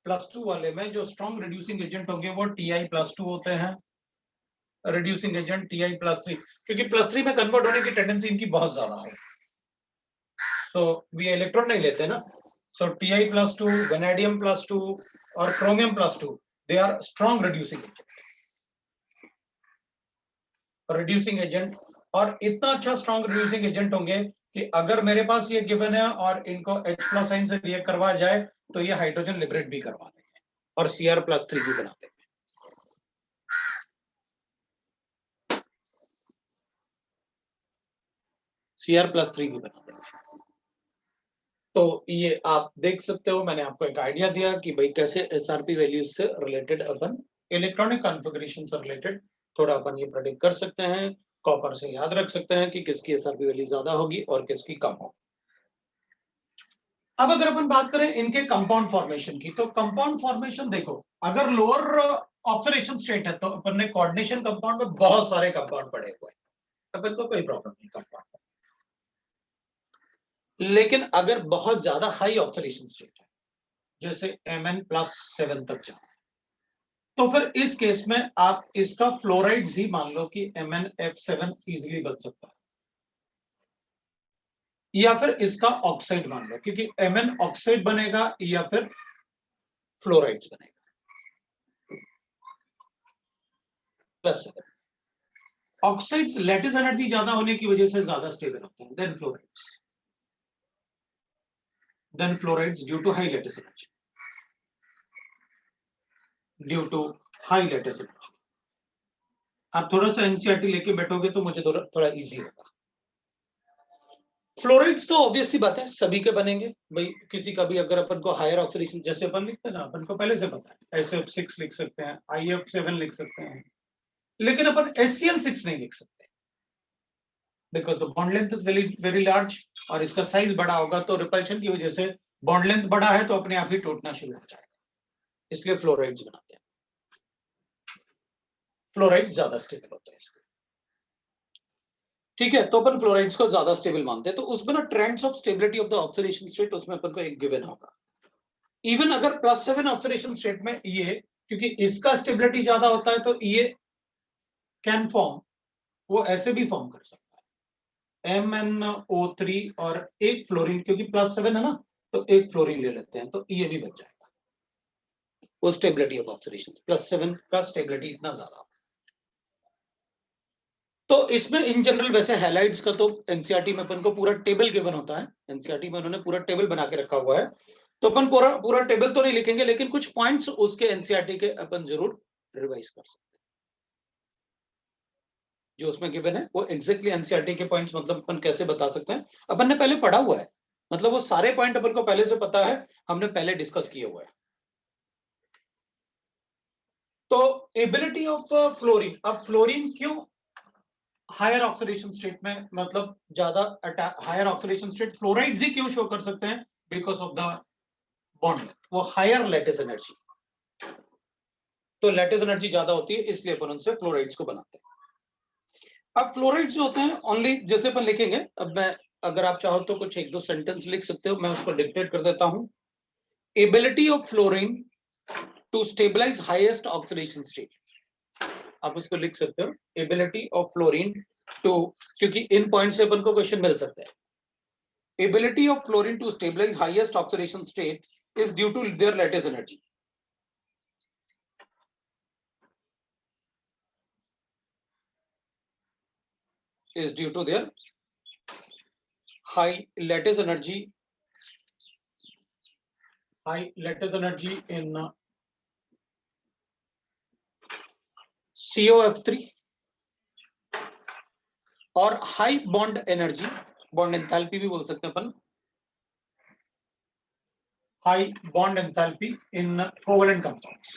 +2 वाले में जो स्ट्रॉन्ग रिड्यूसिंग एजेंट होंगे वो Ti+2 होते हैं, रिड्यूसिंग एजेंट Ti+3, क्योंकि +3 में कन्वर्ट होने की टेंडेंसी इनकी बहुत ज्यादा है, तो वी इलेक्ट्रॉन नहीं लेते ना। सो Ti+2, वेनेडियम+2 और क्रोमियम+2 they are strong reducing agent, और इतना अच्छा स्ट्रॉन्ग रिड्यूसिंग एजेंट होंगे कि अगर मेरे पास ये गिवन है और इनको H+ साइन से रिएक्ट करवा जाए तो ये हाइड्रोजन लिबरेट भी करवा देंगे और Cr+3 भी बना देंगे। Cr+3 भी बना देंगे। तो ये आप देख सकते हो, मैंने आपको एक आइडिया दिया कि भाई कैसे एसआरपी वैल्यूज से रिलेटेड अपन इलेक्ट्रॉनिक कॉन्फ़िगरेशन से रिलेटेड थोड़ा अपन ये प्रेडिक्ट कर सकते हैं, कॉपर से याद रख सकते हैं कि किसकी एसआरपी वैल्यू ज्यादा होगी और किसकी कम होगी। अब अगर अपन बात करें इनके कंपाउंड फॉर्मेशन की, तो कंपाउंड फॉर्मेशन देखो, अगर लोअर ऑक्सीडेशन स्टेट है तो अपन ने कोऑर्डिनेशन कंपाउंड में बहुत सारे कंपाउंड पड़े हुए हैं, अपन को कोई प्रॉब्लम नहीं कंपाउंड। लेकिन अगर बहुत ज्यादा हाई ऑक्सीडेशन स्टेट है, जैसे Mn+7 तक जाए, तो फिर इस केस में आप इसका फ्लोराइड्स ही मान लो कि MnF7 इजीली बन सकता है, या फिर इसका ऑक्साइड मान लो, क्योंकि Mn ऑक्साइड बनेगा या फिर फ्लोराइड्स बनेगा +7। ऑक्साइड्स लैटिस एनर्जी ज्यादा होने की वजह से ज्यादा स्टेबल होते हैं than fluorides due to high lattice energy, due to high lattice energy. आप थोड़ा सा एनसीईआरटी लेके बैठोगे तो मुझे थोड़ा इजी होगा। फ्लोराइड्स तो ऑब्वियस सी बात है सभी के बनेंगे भाई, किसी का भी अगर अपन को हायर ऑक्सीडेशन, जैसे अपन लिखते हैं ना, अपन को पहले से पता है SF6 लिख सकते हैं, IF7 लिख सकते हैं, लेकिन अपन HCl6 नहीं लिख सकते because the bond length is very very large, और इसका साइज बड़ा होगा तो रिपल्शन की वजह से बॉन्ड लेंथ बड़ा है तो अपने आप ही टूटना शुरू हो जाएगा, इसलिए फ्लोराइड्स बनाते हैं। फ्लोराइड्स ज्यादा स्टेबल होते हैं इसके, ठीक है। तो अपन फ्लोराइड्स को ज्यादा स्टेबल मानते हैं, तो उसमें ना trends of stability of the oxidation state, उसमें अपन को एक गिवन होगा। इवन अगर +7 ऑक्सीडेशन स्टेट में ये, क्योंकि इसका स्टेबिलिटी ज्यादा होता है तो ये कैन फॉर्म, वो ऐसे भी फॉर्म कर सकता है, MnO3 और एक फ्लोरीन, क्योंकि +7 है ना, तो एक फ्लोरीन ले लेते हैं, तो ये भी बच जाएगा। वो स्टेबिलिटी ऑफ ऑक्सीडेशन, +7 का स्टेबिलिटी इतना ज्यादा। तो इसमें इन जनरल वैसे हैलाइड्स का तो एनसीईआरटी में अपन को पूरा टेबल गिवन होता है, एनसीईआरटी में उन्होंने पूरा टेबल बना के रखा हुआ है, तो अपन पूरा पूरा टेबल तो नहीं लिखेंगे, लेकिन कुछ पॉइंट्स उसके एनसीईआरटी के अपन जरूर रिवाइज कर सकते हैं। जो उसमें गिवन है वो एग्जैक्टली एनसीईआरटी के पॉइंट्स, मतलब अपन कैसे बता सकते हैं, अपन ने पहले पढ़ा हुआ है, मतलब वो सारे पॉइंट अपन को पहले से पता है, हमने पहले डिस्कस किए हुआ है। तो एबिलिटी ऑफ फ्लोरीन, अब फ्लोरीन क्यों हायर ऑक्सीडेशन स्टेट में, मतलब ज्यादा हायर ऑक्सीडेशन स्टेट फ्लोराइड्स ही क्यों शो कर सकते हैं, बिकॉज ऑफ द बॉन्ड, वो हायर लैटिस एनर्जी, तो लैटिस एनर्जी ज्यादा होती है, इसलिए अपन उनसे फ्लोराइड्स को बनाते हैं। अब फ्लोराइड्स जो होते हैं ओनली, जैसे अपन लिखेंगे, अब मैं अगर आप चाहो तो कुछ एक दो सेंटेंस लिख सकते हो, मैं उसको डिक्टेट कर देता हूं। Ability of fluorine to stabilise highest oxidation state, आप उसको लिख सकते हो, एबिलिटी ऑफ फ्लोरीन टू, क्योंकि इन पॉइंट से अपन को क्वेश्चन मिल सकता है। Ability of fluorine to stabilize highest oxidation state is due to their lattice energy. Is due to their high lattice energy, in COF3 और high bond energy, bond enthalpy भी बोल सकते हैं अपन, high bond enthalpy in covalent compounds.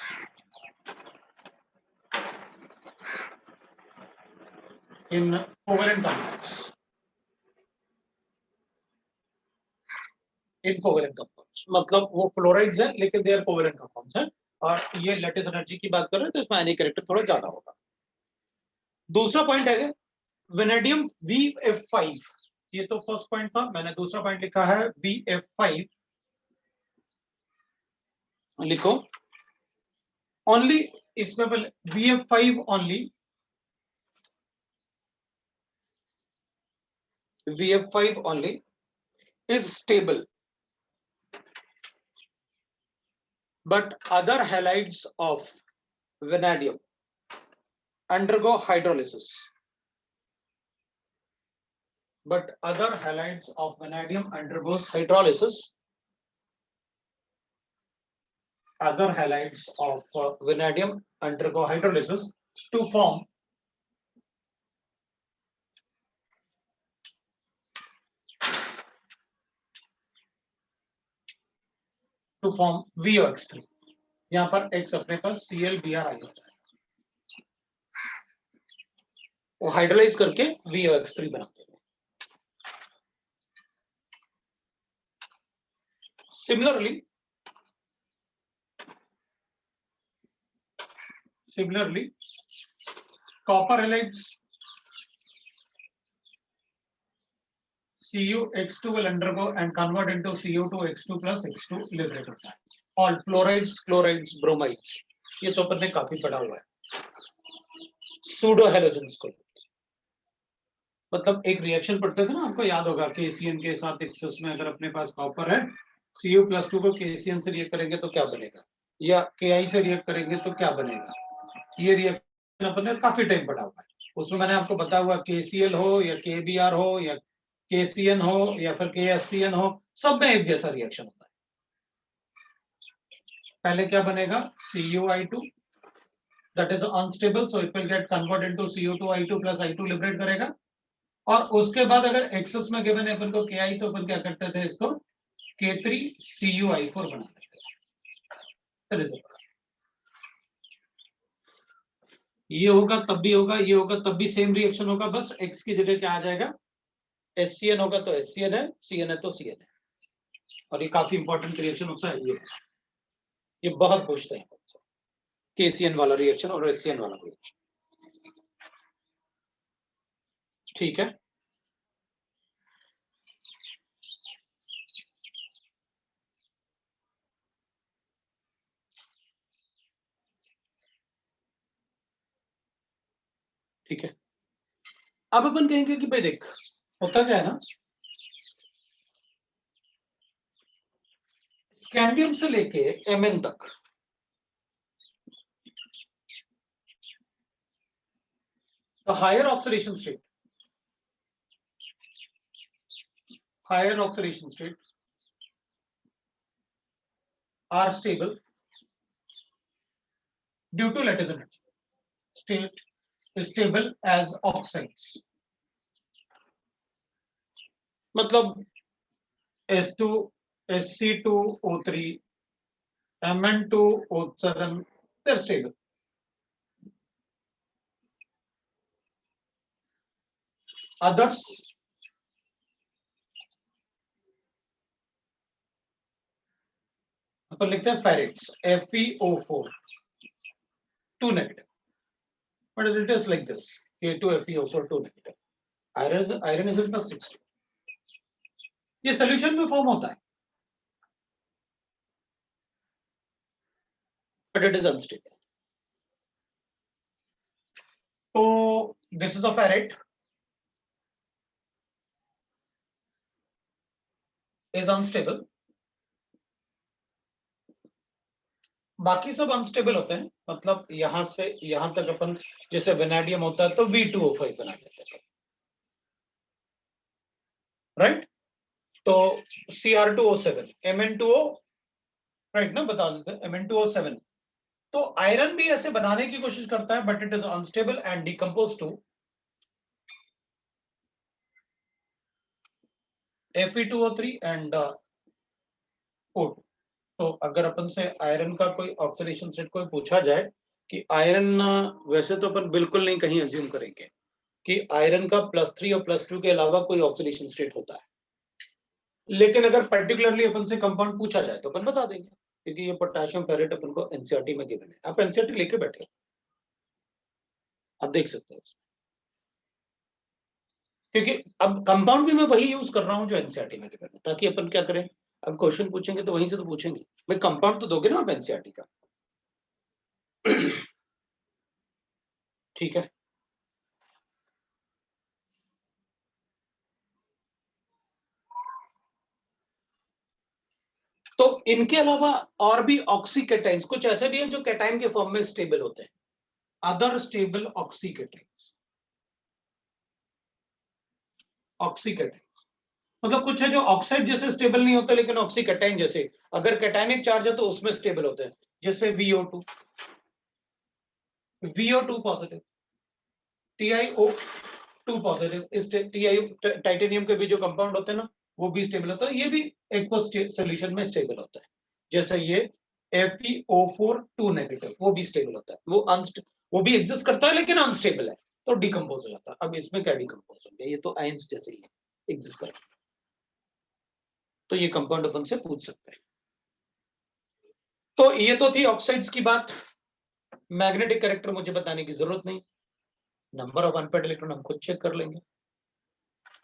In covalent compounds. In covalent compounds, मतलब वो फ्लोराइड्स हैं लेकिन दे आर कोवेलेंट कंपाउंड्स हैं, और ये लैटिस एनर्जी की बात कर रहे हैं, तो इसमें आयनिक कैरेक्टर थोड़ा ज्यादा होगा। दूसरा पॉइंट है वेनेडियम VF5, ये तो फर्स्ट पॉइंट था, मैंने दूसरा पॉइंट लिखा है VF5, लिखो ओनली, इसमें VF5 only, VF5 only is stable, but other halides of vanadium undergo hydrolysis. But other halides of vanadium undergoes hydrolysis. Other halides of vanadium undergo hydrolysis to form VOX3. यहाँ पर X अपने पास ClBr आ जाता है, वो हाइड्रोलाइज करके VOX3 बनाते हैं। Similarly, copper halides CuX2 will undergo and convert into Cu2X2 plus X2 liberate होता है। All fluorides, chlorides, bromides, ये तो अपन ने काफी पढ़ा हुआ है। सूडो हेलोजेंस को, मतलब एक रिएक्शन पढ़ते थे ना, आपको याद होगा, KCN के साथ एक्सेस में अगर अपने पास कॉपर है, Cu+2 को KCN से रिएक्ट करेंगे तो क्या बनेगा, या Ki से रिएक्ट करेंगे तो क्या बनेगा, ये रिएक्शन अपन ने काफी टाइम पढ़ा हुआ है। उसमें मैंने आपको बताया हुआ KCl हो या KBr हो या KCN हो या फिर KSCN हो, सब में एक जैसा रिएक्शन होता है। पहले क्या बनेगा, CuI2, that is unstable, so it will get converted into Cu2I2 plus I2 liberate करेगा, और उसके बाद अगर एक्सेस में गिवन है अपन को Ki, तो अपन क्या करते थे, इसको K3CuI4 बना देते थे। ये होगा तब भी होगा, ये होगा तब भी सेम रिएक्शन होगा, बस X की जगह क्या आ जाएगा, SCN होगा तो SCN है, CN है तो CN है, और ये काफी इंपॉर्टेंट रिएक्शन होता है, ये बहुत पूछते हैं KCN वाला रिएक्शन और SCN वाला रिएक्शन, ठीक है। ठीक है, अब अपन कहेंगे कि भाई देख, होता क्या है ना, स्कैंडियम से लेके Mn तक the higher oxidation state are stable due to lattice energy. State is stable as oxides. मतलब S2 Sc2O3 Mn2O7 they're stable. Others अपन लिखते हैं ferrites FeO4 2 negative, but it is like this K2FeO4 2 negative. Iron is plus 60. ये solution में form होता है, but it is unstable. So this is a ferrite is unstable. बाकी सब अनस्टेबल होते हैं, मतलब यहां से यहां तक अपन जैसे वेनेडियम होता है तो V2O5 बना लेते हैं, राइट। तो Cr2O7 Mn2O, राइट ना, बता देते हैं Mn2O7। तो आयरन भी ऐसे बनाने की कोशिश करता है but it is unstable and decompose to Fe2O3 and O2। तो अगर अपन से आयरन का कोई ऑक्सीडेशन स्टेट कोई पूछा जाए कि आयरन, वैसे तो अपन बिल्कुल नहीं कहीं अज्यूम करेंगे कि आयरन का +3 और +2 के अलावा कोई ऑक्सीडेशन स्टेट होता है, लेकिन अगर पर्टिकुलरली अपन से कंपाउंड पूछा जाए तो अपन बता देंगे, क्योंकि ये पोटेशियम फेरेट अपन को एनसीईआरटी में गिवन है। आप एनसीईआरटी लेके बैठे, आप देख सकते हैं, क्योंकि अब कंपाउंड भी मैं वही यूज कर रहा हूं जो एनसीईआरटी में गिवन है, ताकि अपन क्या करें, अब क्वेश्चन पूछेंगे तो वहीं से तो पूछेंगे, भाई कंपाउंड तो दोगे ना आप एनसीईआरटी का। ठीक है, तो इनके अलावा और भी ऑक्सीकेटाइंस कुछ ऐसे भी हैं जो कैटाइन के फॉर्म में स्टेबल होते हैं, अदर स्टेबल ऑक्सीकेटाइंस। ऑक्सीकेटाइंस मतलब कुछ है जो ऑक्साइड जैसे स्टेबल नहीं होते लेकिन ऑक्सीकेटाइन जैसे, अगर कैटाइनिक चार्ज है तो उसमें स्टेबल होते हैं, जैसे VO2 पॉजिटिव, TiO2 पॉजिटिव, इस टाइटेनियम के भी जो कंपाउंड होते हैं ना वो भी स्टेबल होता है, ये भी एक्वा सॉल्यूशन में स्टेबल होता है, जैसे ये FeO4 2 नेगेटिव वो भी स्टेबल होता है, वो भी एग्जिस्ट करता है लेकिन अनस्टेबल है, तो डिकम्पोज हो जाता है। अब इसमें क्या डिकम्पोज होंगे, ये तो आयंस जैसे ही एग्जिस्ट करता है, तो ये कंपाउंड अपन से पूछ सकते हैं। तो ये तो थी ऑक्साइड्स की बात। मैग्नेटिक कैरेक्टर मुझे बताने की जरूरत नहीं, नंबर ऑफ अनपेयर्ड इलेक्ट्रॉन हम खुद चेक कर लेंगे।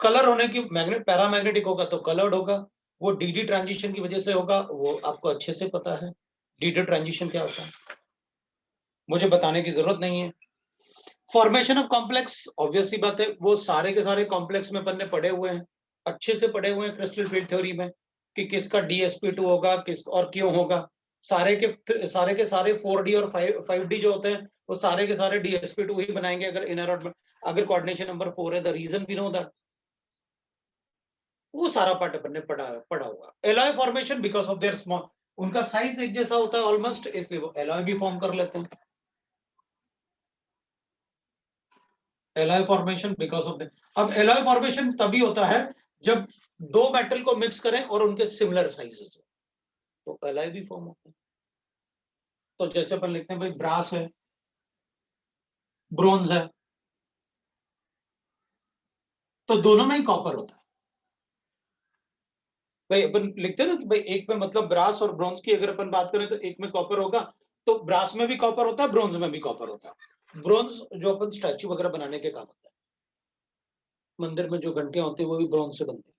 कलर होने की, मैग्नेट पैरामैग्नेटिक होगा तो कलर्ड होगा, वो डीडी ट्रांजिशन की वजह से होगा, वो आपको अच्छे से पता है डीडी ट्रांजिशन क्या होता है, मुझे बताने की जरूरत नहीं है। फॉर्मेशन ऑफ कॉम्प्लेक्स ऑब्वियस सी बात है, वो सारे के सारे कॉम्प्लेक्स में अपन ने पढ़े हुए हैं, अच्छे से पढ़े हुए हैं क्रिस्टल फील्ड थ्योरी में कि किसका DsP2 होगा किस और क्यों होगा, सारे के सारे 4D और 5D जो होते हैं वो सारे के सारे DsP2 ही बनाएंगे अगर इनर ऑर्बिट, अगर कोऑर्डिनेशन नंबर 4 है, the reason we know that, वो सारा पार्ट अपन ने पढ़ा हुआ। Alloy formation because of their small, उनका साइज एक जैसा होता है ऑलमोस्ट, इसलिए वो एलॉय भी फॉर्म कर लेते हैं। Alloy formation because of the, अब एलॉय फॉर्मेशन तभी होता है जब दो मेटल को मिक्स करें और उनके सिमिलर साइजेस हो, तो एलॉय भी फॉर्म होता है। तो जैसे अपन लिखते हैं भाई ब्रास है, ब्रोंज है, तो दोनों में ही कॉपर होता है। भाई अपन लिखते हैं ना कि भाई एक में मतलब ब्रास और ब्रोंज की अगर अपन बात करें तो एक में कॉपर होगा, तो ब्रास में भी कॉपर होता है, ब्रोंज में भी कॉपर होता है। ब्रोंज जो अपन स्टैचू वगैरह बनाने के काम होता है, मंदिर में जो घंटियां होती है वो भी ब्रोंज से बनती है।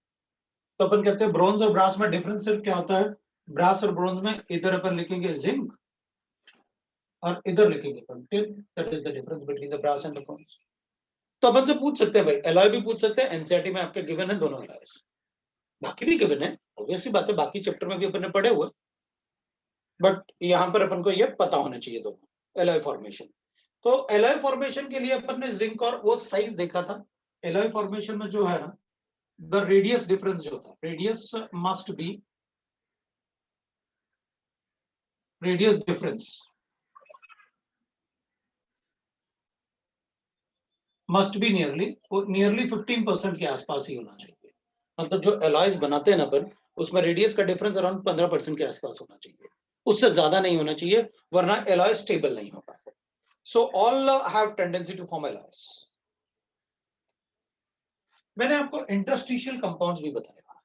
तो अपन कहते हैं ब्रोंज और ब्रास में डिफरेंस सिर्फ क्या होता है, ब्रास और ब्रोंज में इधर अपन लिखेंगे जिंक और इधर लिखेंगे tin, that is the difference between the brass and the bronze. तो अपन से पूछ सकते हैं भाई, एलॉय भी पूछ सकते हैं, एनसीईआरटी में आपके गिवन है दोनों एलॉयस, बाकी भी गिवन है, ऑब्वियसली बात है, बाकी चैप्टर में भी अपन ने पढ़े हुए, बट यहाँ पर अपन को ये पता होना चाहिए दोनों एलॉय फॉर्मेशन। तो एलॉय फॉर्मेशन के लिए अपन ने जिंक और वो साइज देखा था। एलॉय फॉर्मेशन में जो है ना, द रेडियस डिफरेंस जो था, radius must be, radius difference must be nearly 15% के आसपास ही होना चाहिए। मतलब जो एलॉयज बनाते हैं ना अपन, उसमें रेडियस का डिफरेंस अराउंड 15% के आसपास होना चाहिए, उससे ज्यादा नहीं होना चाहिए, वरना एलॉय स्टेबल नहीं हो पाएगा। So all have tendency to form alloys. मैंने आपको इंटरस्टिशियल कंपाउंड्स भी बताया,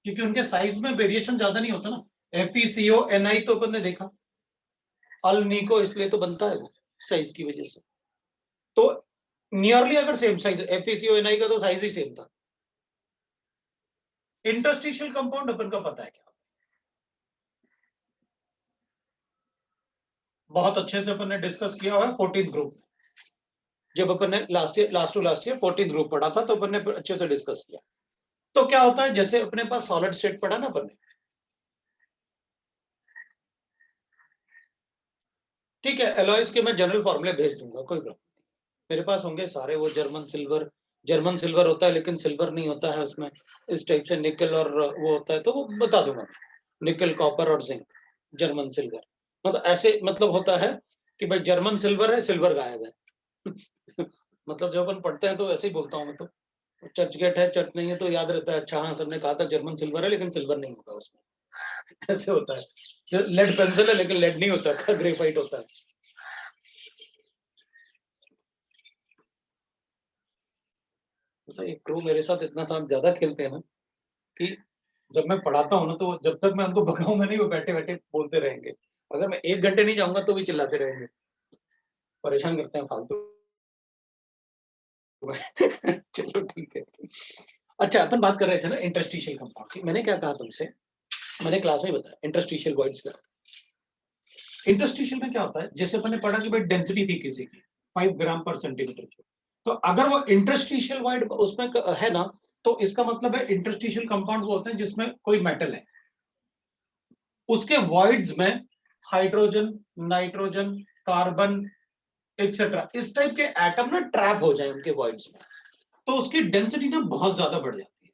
क्योंकि उनके साइज में वेरिएशन ज्यादा नहीं होता ना। FeCO Ni तो अपन ने देखा, अल निको इसलिए तो बनता है वो साइज की वजह से। तो नियरली अगर सेम साइज, FeCO Ni का तो साइज ही सेम था। इंटरस्टिशियल कंपाउंड अपन को पता है क्या, बहुत अच्छे से अपन ने डिस्कस किया हुआ है 14th ग्रुप में, जब अपन ने लास्ट ईयर 14th ग्रुप पढ़ा था, तो अपन ने अच्छे से डिस्कस किया। तो क्या होता है, जैसे अपने पास सॉलिड स्टेट पढ़ा ना अपन ने, ठीक है, एलॉयज के मैं जनरल फॉर्मूले भेज दूंगा, कोई प्रॉब्लम नहीं, मेरे पास होंगे सारे, वो जर्मन सिल्वर होता है, लेकिन सिल्वर नहीं होता है उसमें, इस टाइप से निकल और वो होता है, तो वो बता दूंगा, निकल, कॉपर और जिंक, जर्मन सिल्वर। मतलब ऐसे मतलब होता है कि भाई जर्मन सिल्वर है, सिल्वर गायब है। मतलब जब अपन पढ़ते हैं तो ऐसे ही बोलता हूँ मैं तो, चर्च गेट है, चर्च नहीं है, तो याद रहता है, अच्छा हाँ सर ने कहा था जर्मन सिल्वर है, लेकिन सिल्वर नहीं होता उसमें। ऐसे होता है, लेड पेंसिल है लेकिन लेड नहीं होता, ग्रेफाइट होता है। तो एक क्रू मेरे साथ इतना साथ ज्यादा खेलते हैं ना, कि जब मैं पढ़ाता हूँ ना, तो जब तक मैं उनको भगाऊंगा नहीं, वो बैठे बैठे बोलते रहेंगे। अगर मैं 1 घंटे नहीं जाऊंगा तो भी चिल्लाते रहेंगे, परेशान करते हैं फालतू। चलो ठीक है। अच्छा, अपन बात कर रहे थे ना इंटरस्टिशियल कंपाउंड की, मैंने क्या कहा तुमसे, मैंने क्लास में बताया इंटरस्टिशियल वॉइड्स क्या। इंटरस्टिशियल में क्या होता है, जैसे अपन ने पढ़ा कि भाई डेंसिटी थी किसी की 5 ग्राम पर सेंटीमीटर क्यूब, तो अगर वो इंटरस्टिशियल वॉइड उसमें है ना, तो इसका मतलब है इंटरस्टिशियल कंपाउंड वो होते हैं जिसमें कोई मेटल है, उसके वॉइड्स में हाइड्रोजन, नाइट्रोजन, कार्बन एक्सेट्रा इस टाइप के एटम ना ट्रैप हो जाए उनके वॉइड्स में, तो उसकी डेंसिटी ना बहुत ज्यादा बढ़ जाती है,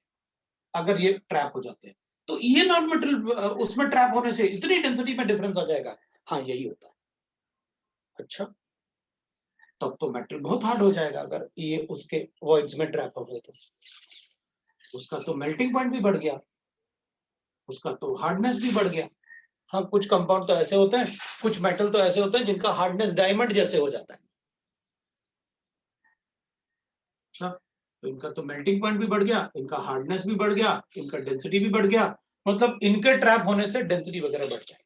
अगर ये ट्रैप हो जाते हैं। तो ये नॉन मेटल उसमें ट्रैप होने से इतनी डेंसिटी में डिफरेंस आ जाएगा, हाँ यही होता है। अच्छा, तब तो मेटल बहुत हार्ड हो जाएगा, अगर ये उसके वॉइड्स में ट्रैप हो गए तो उसका तो मेल्टिंग पॉइंट भी बढ़ गया, उसका तो हार्डनेस भी बढ़ गया। हाँ, कुछ कंपाउंड तो ऐसे होते हैं, कुछ मेटल तो ऐसे होते हैं जिनका हार्डनेस डायमंड जैसे हो जाता है। अच्छा, तो इनका तो मेल्टिंग पॉइंट भी बढ़ गया, इनका हार्डनेस भी बढ़ गया, इनका डेंसिटी भी बढ़ गया, मतलब इनके ट्रैप होने से डेंसिटी वगैरह बढ़ जाएगी।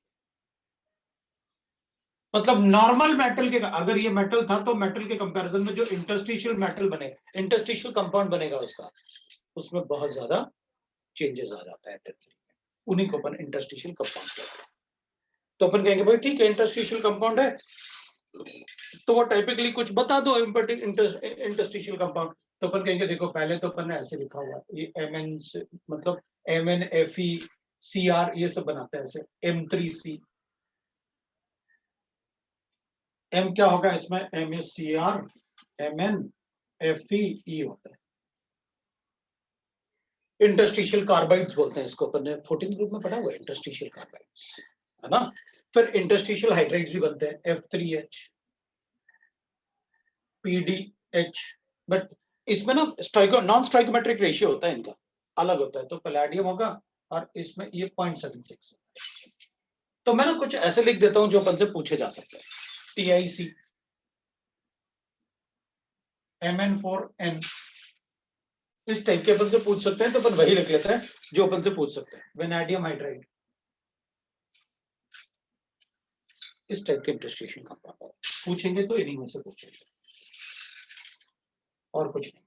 मतलब नॉर्मल मेटल के, अगर ये मेटल था तो मेटल के कंपैरिजन में जो इंटरस्टिशियल मेटल बनेगा, इंटरस्टिशियल कंपाउंड बनेगा उसका, उसमें बहुत ज्यादा चेंजेस आ जाता है डेंसिटी में, उन्हीं को अपन इंटरस्टिशियल कंपाउंड कहते हैं। तो अपन कहेंगे भाई ठीक है इंटरस्टिशियल कंपाउंड है, तो वो टाइपिकली कुछ बता दो इंटरस्टिशियल कंपाउंड। तो अपन कहेंगे देखो, पहले तो अपन ने ऐसे लिखा हुआ है, ये Mn से मतलब MnFeCr ये सब बनाते हैं ऐसे, M3C, M क्या होगा इसमें, MsCr, MnFe होता है। इंटरस्टिशियल कार्बाइड्स बोलते हैं इसको, अपन ने 14th ग्रुप में पढ़ा हुआ है इंटरस्टिशियल कार्बाइड्स, है ना। फिर इंटरस्टिशियल हाइड्राइड्स भी बनते हैं, F3H, PDH, बट इसमें ना नॉन स्टोइकोमेट्रिक रेशियो होता है इनका, अलग होता है, तो पैलेडियम होगा और इसमें ये 0.76। तो मैं ना कुछ ऐसे लिख देता हूं जो अपन से पूछे जा सकते हैं, TiC, Mn4n, इस टाइप के अपन से पूछ सकते हैं, तो अपन वही लिख लेते हैं जो अपन से पूछ सकते हैं, वेनेडियम हाइड्राइड, इस टाइप के इंटरस्टिशियल कंपाउंड पूछेंगे तो इन्हीं में से पूछेंगे, और कुछ नहीं।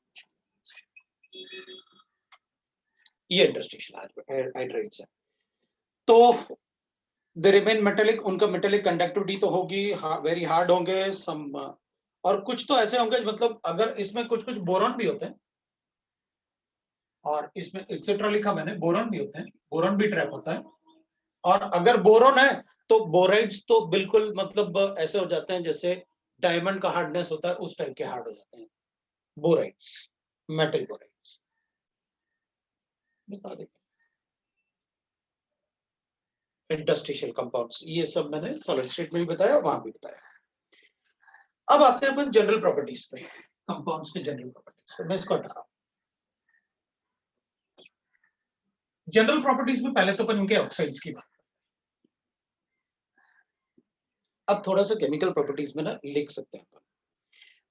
ये इंटरस्टिशियल हाइड्राइड्स है। तो दे रिमेन मेटेलिक, उनका मेटेलिक कंडक्टिविटी तो होगी, वेरी हार्ड होंगे, सम और कुछ तो ऐसे होंगे मतलब अगर इसमें कुछ कुछ बोरॉन भी होते हैं और इसमें एक्सेट्रा लिखा मैंने, बोरॉन भी होते हैं, बोरॉन भी ट्रैप होता है। और अगर बोरॉन है तो बोराइड्स तो बिल्कुल मतलब ऐसे हो जाते हैं जैसे डायमंड का हार्डनेस होता है उस टाइप के हार्ड हो जाते हैं बोराइड्स, मेटल बोराइड्स। बता दें इंटरस्टिशियल कंपाउंड्स, ये सब मैंने सॉलिड स्टेट में भी बताया, वहां भी बताया। अब आते हैं अपन जनरल प्रॉपर्टीज पे, कंपाउंड्स के जनरल प्रॉपर्टीज पे। मैं इसको हटा रहा हूं। जनरल प्रॉपर्टीज में पहले तो अपन इनके ऑक्साइड्स की बात, अब थोड़ा सा केमिकल प्रॉपर्टीज में ना लिख सकते हैं अपन।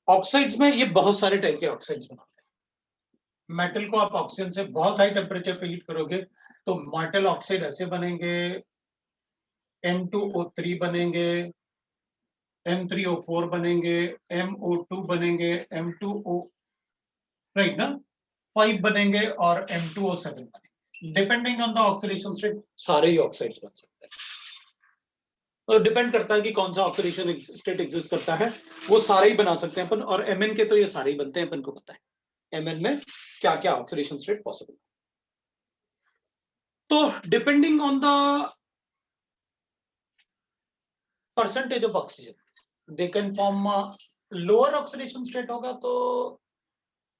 ऑक्साइड्स में ये बहुत सारे टाइप के ऑक्साइड्स बनाते हैं। मेटल को आप ऑक्सीजन से बहुत हाई टेम्परेचर पे हीट करोगे तो मेटल ऑक्साइड ऐसे बनेंगे, M2O3 बनेंगे, M3O4 बनेंगे, MO2 बनेंगे, M2O राइट ना 5 बनेंगे और M2O7 बनेंगे। Depending on the oxidation state सारे ही ऑक्साइड्स बन सकते हैं। तो डिपेंड करता है कि कौन सा ऑक्सीडेशन स्टेट एग्जिस्ट करता है, वो सारे ही बना सकते हैं अपन। और Mn के तो ये सारे ही बनते हैं, अपन को पता है Mn में क्या क्या ऑक्सीडेशन स्टेट पॉसिबल। तो depending on the percentage of oxygen they can form, lower oxidation state होगा तो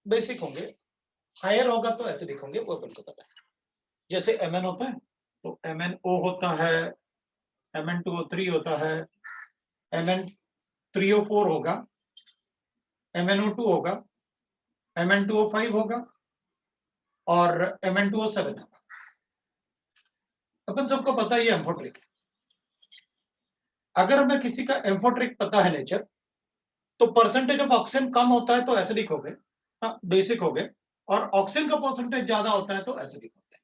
बेसिक होंगे, हायर होगा तो एसिडिक होंगे, वो अपन को पता है। जैसे Mn होता है तो MnO होता है, Mn2O3 होता है, Mn3O4 होगा, MnO2 होगा, Mn2O5 होगा और Mn2O7 होगा। अपन सबको पता है ये एम्फोट्रिक है। अगर हमें किसी का एम्फोट्रिक पता है नेचर, तो परसेंटेज ऑफ ऑक्सीजन कम होता है तो एसिडिक हो गए, बेसिक हो गए, और ऑक्सीजन का परसेंटेज ज्यादा होता है तो एसिडिक होता है।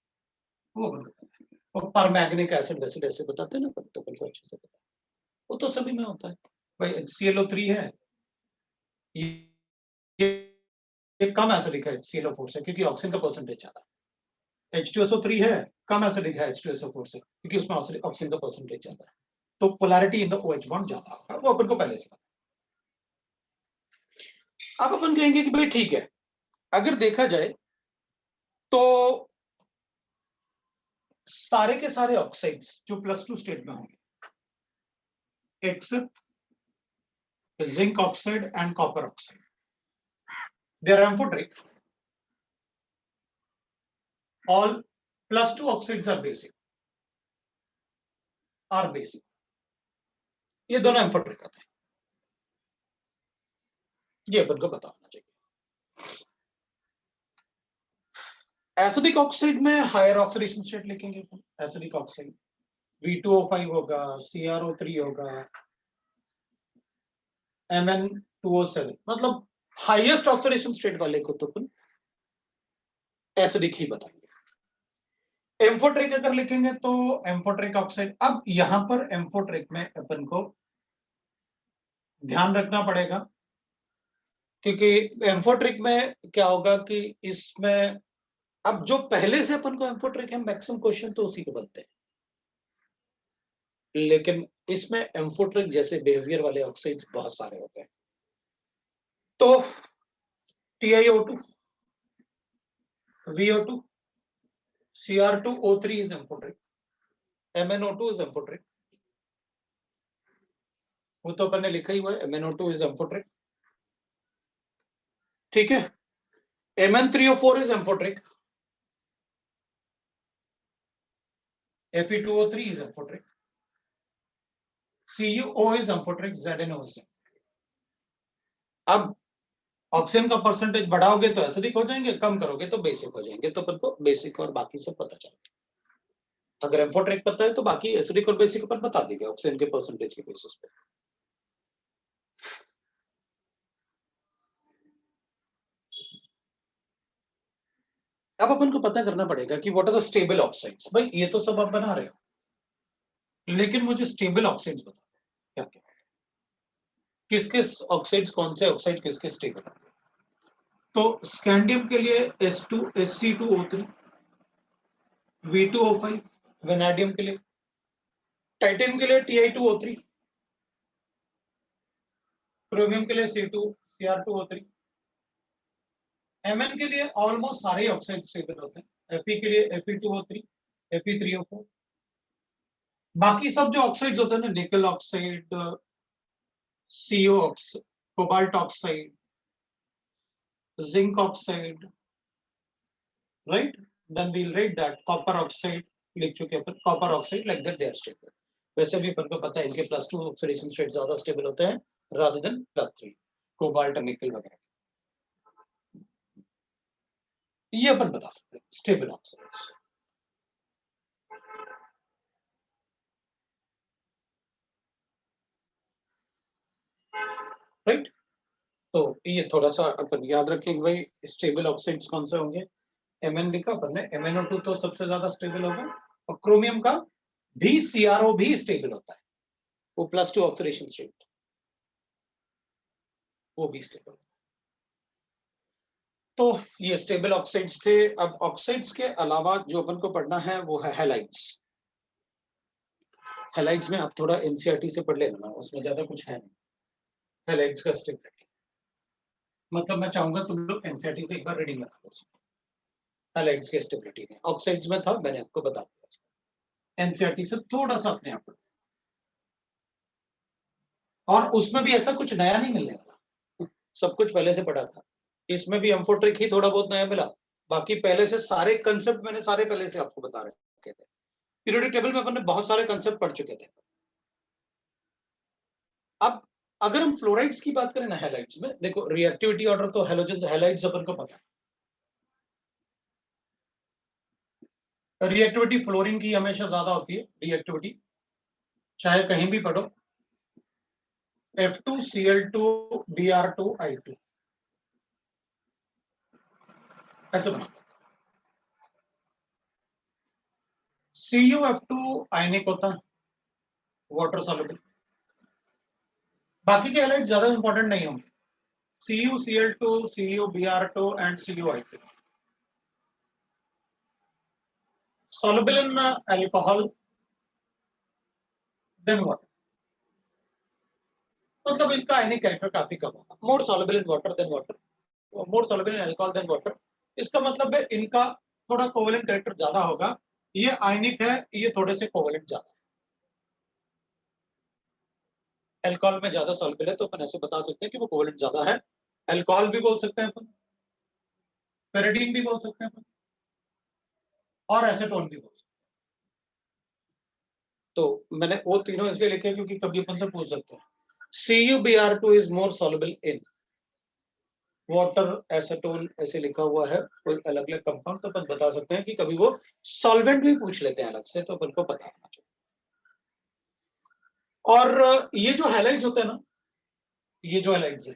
वो अपन को पता है। और परमैंगनिक एसिड वैसिड ऐसे बताते हैं ना, तो अपन को अच्छे से पता है, वो तो सभी में होता है। भाई ClO3 है, ये कम एसिडिक है ClO4 से क्योंकि ऑक्सीजन का परसेंटेज ज्यादा है। H2SO3 है, कम एसिडिक है H2SO4 से क्योंकि उसमें ऑक्सीजन का परसेंटेज ज्यादा है। तो polarity in the OH bond ज्यादा होगा, वो अपन को पहले से पता है। अब अपन कहेंगे कि भाई ठीक है, अगर देखा जाए तो सारे के सारे ऑक्साइड्स जो +2 स्टेट में होंगे except zinc oxide and copper oxide, they are amphoteric, all +2 oxides are basic, ये दोनों एम्फोट्रिक होते हैं, ये अपन को पता होना चाहिए। एसिडिक ऑक्साइड में हायर ऑक्सीडेशन स्टेट लिखेंगे अपन। एसिडिक ऑक्साइड V2O5 होगा, CrO3 होगा, Mn2O7, मतलब हाईएस्ट ऑक्सीडेशन स्टेट वाले को तो अपन एसिडिक ही बताएंगे। एम्फोट्रिक अगर लिखेंगे तो एम्फोट्रिक ऑक्साइड। अब यहां पर एम्फोट्रिक में अपन को ध्यान रखना पड़ेगा क्योंकि एम्फोट्रिक में क्या होगा कि इसमें अब जो पहले से अपन को एम्फोट्रिक है मैक्सिमम क्वेश्चन तो उसी के बनते हैं, लेकिन इसमें एम्फोट्रिक जैसे बिहेवियर वाले ऑक्साइड्स बहुत सारे होते हैं। तो TiO2, VO2, Cr2O3 is amphoteric, MnO2 is amphoteric, वो तो अपन ने लिखा ही हुआ है MnO2 is amphoteric, ठीक है। Mn3O4 is amphoteric, Fe2O3 is amphoteric, CuO is amphoteric, ZnO is amphoteric। अब ऑक्सीजन का परसेंटेज बढ़ाओगे तो एसिडिक हो जाएंगे, कम करोगे तो बेसिक हो जाएंगे, तो अपन को बेसिक और बाकी सब पता चलेगा। अगर एम्फोट्रिक पता है तो बाकी एसिडिक और बेसिक अपन बता देंगे ऑक्सीजन के परसेंटेज के बेसिस पे। अब अपन को पता करना पड़ेगा कि what are the stable oxides. भाई ये तो सब आप बना रहे हो, लेकिन मुझे स्टेबल ऑक्साइड्स बताओ क्या क्या, किस किस ऑक्साइड्स, कौन से ऑक्साइड किस किस स्टेबल है। तो स्कैंडियम के लिए SC2O3, V2O5, वेनाडियम के लिए, टाइटेनियम के लिए Ti2O3, क्रोमियम के लिए C2 Cr2O3, Mn के लिए ऑलमोस्ट सारे ऑक्साइड स्टेबल होते हैं, Fe के लिए Fe2O3, Fe3O4, बाकी सब जो ऑक्साइड्स होते हैं ना, nickel oxide, CO oxide, cobalt oxide, zinc oxide, right, then we'll right that copper oxide, लिख चुके हैं अपन, copper oxide like that they are stable. वैसे भी अपन को पता है इनके +2 ऑक्सीडेशन स्टेट ज्यादा स्टेबल होते हैं रादर देन +3, कोबाल्ट, निकल वगैरह, ये अपन बता सकते हैं स्टेबल ऑक्साइड्स, राइट। तो ये थोड़ा सा अपन याद रखेंगे भाई, स्टेबल ऑक्साइड्स कौन से होंगे, Mn लिखा अपन ने, MnO2 तो सबसे ज्यादा स्टेबल होगा, और क्रोमियम का भी CRO भी स्टेबल होता है, वो +2 ऑक्सीडेशन स्टेट, वो भी स्टेबल। तो ये स्टेबल ऑक्साइड्स थे। अब ऑक्साइड्स के अलावा जो अपन को पढ़ना है वो है हैलाइड्स। हैलाइड्स में आप थोड़ा एनसीईआरटी से पढ़ लेना, उसमें ज्यादा कुछ है नहीं। हैलाइड्स का स्टेबिलिटी मतलब मैं चाहूंगा तुम लोग एनसीईआरटी से एक बार रीडिंग लगा लो। हैलाइड्स की स्टेबिलिटी में ऑक्साइड्स में था, मैंने आपको बता दिया, एनसीईआरटी से थोड़ा सा अपने आप, और उसमें भी ऐसा कुछ नया नहीं मिलने वाला, सब कुछ पहले से पढ़ा था। इसमें भी एम्फोट्रिक ही थोड़ा बहुत नया मिला, बाकी पहले से सारे कंसेप्ट मैंने सारे पहले से आपको बता रखे थे। पीरियोडिक टेबल में अपन ने बहुत सारे कंसेप्ट पढ़ चुके थे। अब अगर हम फ्लोराइड्स की बात करें ना, हैलाइड्स में देखो रिएक्टिविटी ऑर्डर तो हैलोजन हैलाइड्स अपन को पता है, रिएक्टिविटी फ्लोरीन की हमेशा ज्यादा होती है रिएक्टिविटी, चाहे कहीं भी पढ़ो, F2Cl2 Br2 I2 ऐसे बना। CuF2 आयनिक होता है, वाटर सॉल्युबल, बाकी के हैलाइड ज्यादा इंपॉर्टेंट नहीं होंगे, CuCl2 CuBr2 and CuI2 soluble in alcohol then water, मतलब इनका आयनिक कैरेक्टर काफी कम होगा, मोर soluble in water than water, more soluble in alcohol than water, इसका मतलब है इनका थोड़ा कोवेलेंट कैरेक्टर ज्यादा होगा, ये आयनिक है, ये थोड़े से कोवेलेंट ज्यादा है, अल्कोहल में ज्यादा soluble है तो अपन ऐसे बता सकते हैं कि वो कोवेलेंट ज्यादा है, अल्कोहल भी बोल सकते हैं अपन, पेरिडीन भी बोल सकते हैं अपन, और एसीटोन भी बोल सकते हैं। तो मैंने वो तीनों इसलिए लिखे क्योंकि कभी अपन से पूछ सकते हैं। CuBr2 is more soluble in water, acetone ऐसे लिखा हुआ है, कोई अलग अलग कंपाउंड, तो अपन बता सकते हैं कि कभी वो सॉल्वेंट भी पूछ लेते हैं अलग से, तो अपन को पता होना चाहिए। और ये जो हैलाइड्स होते हैं ना, ये जो हैलाइड्स है,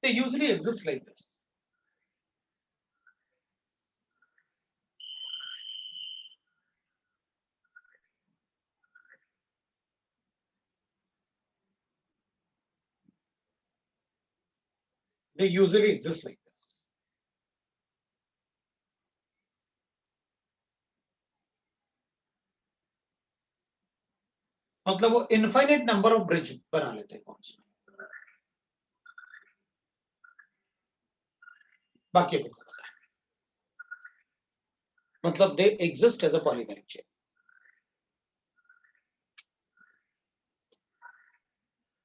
they usually exist like this. They usually exist like this. मतलब वो इनफाइनाइट नंबर ऑफ ब्रिज बना लेते हैं कौन, बाकी अपन को पता है, मतलब they exist as a polymeric chain.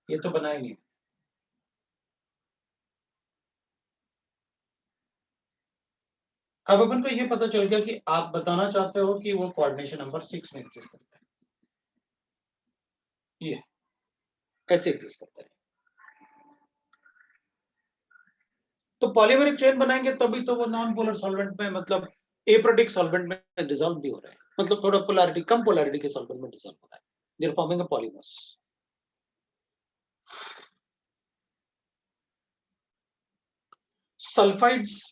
ये तो बना ही नहीं। अब अपन को ये पता चल गया कि आप बताना चाहते हो कि वो कोऑर्डिनेशन नंबर 6 में एग्जिस्ट करता है, ये कैसे एग्जिस्ट करता है। तो पॉलीमेरिक चेन बनाएंगे तभी तो वो नॉन पोलर सॉल्वेंट में, मतलब एप्रोटिक सॉल्वेंट में डिसॉल्व भी हो रहा है, मतलब थोड़ा पोलैरिटी कम पोलैरिटी के सॉल्वेंट में डिसॉल्व हो रहा है, they are forming a polymers. Sulphides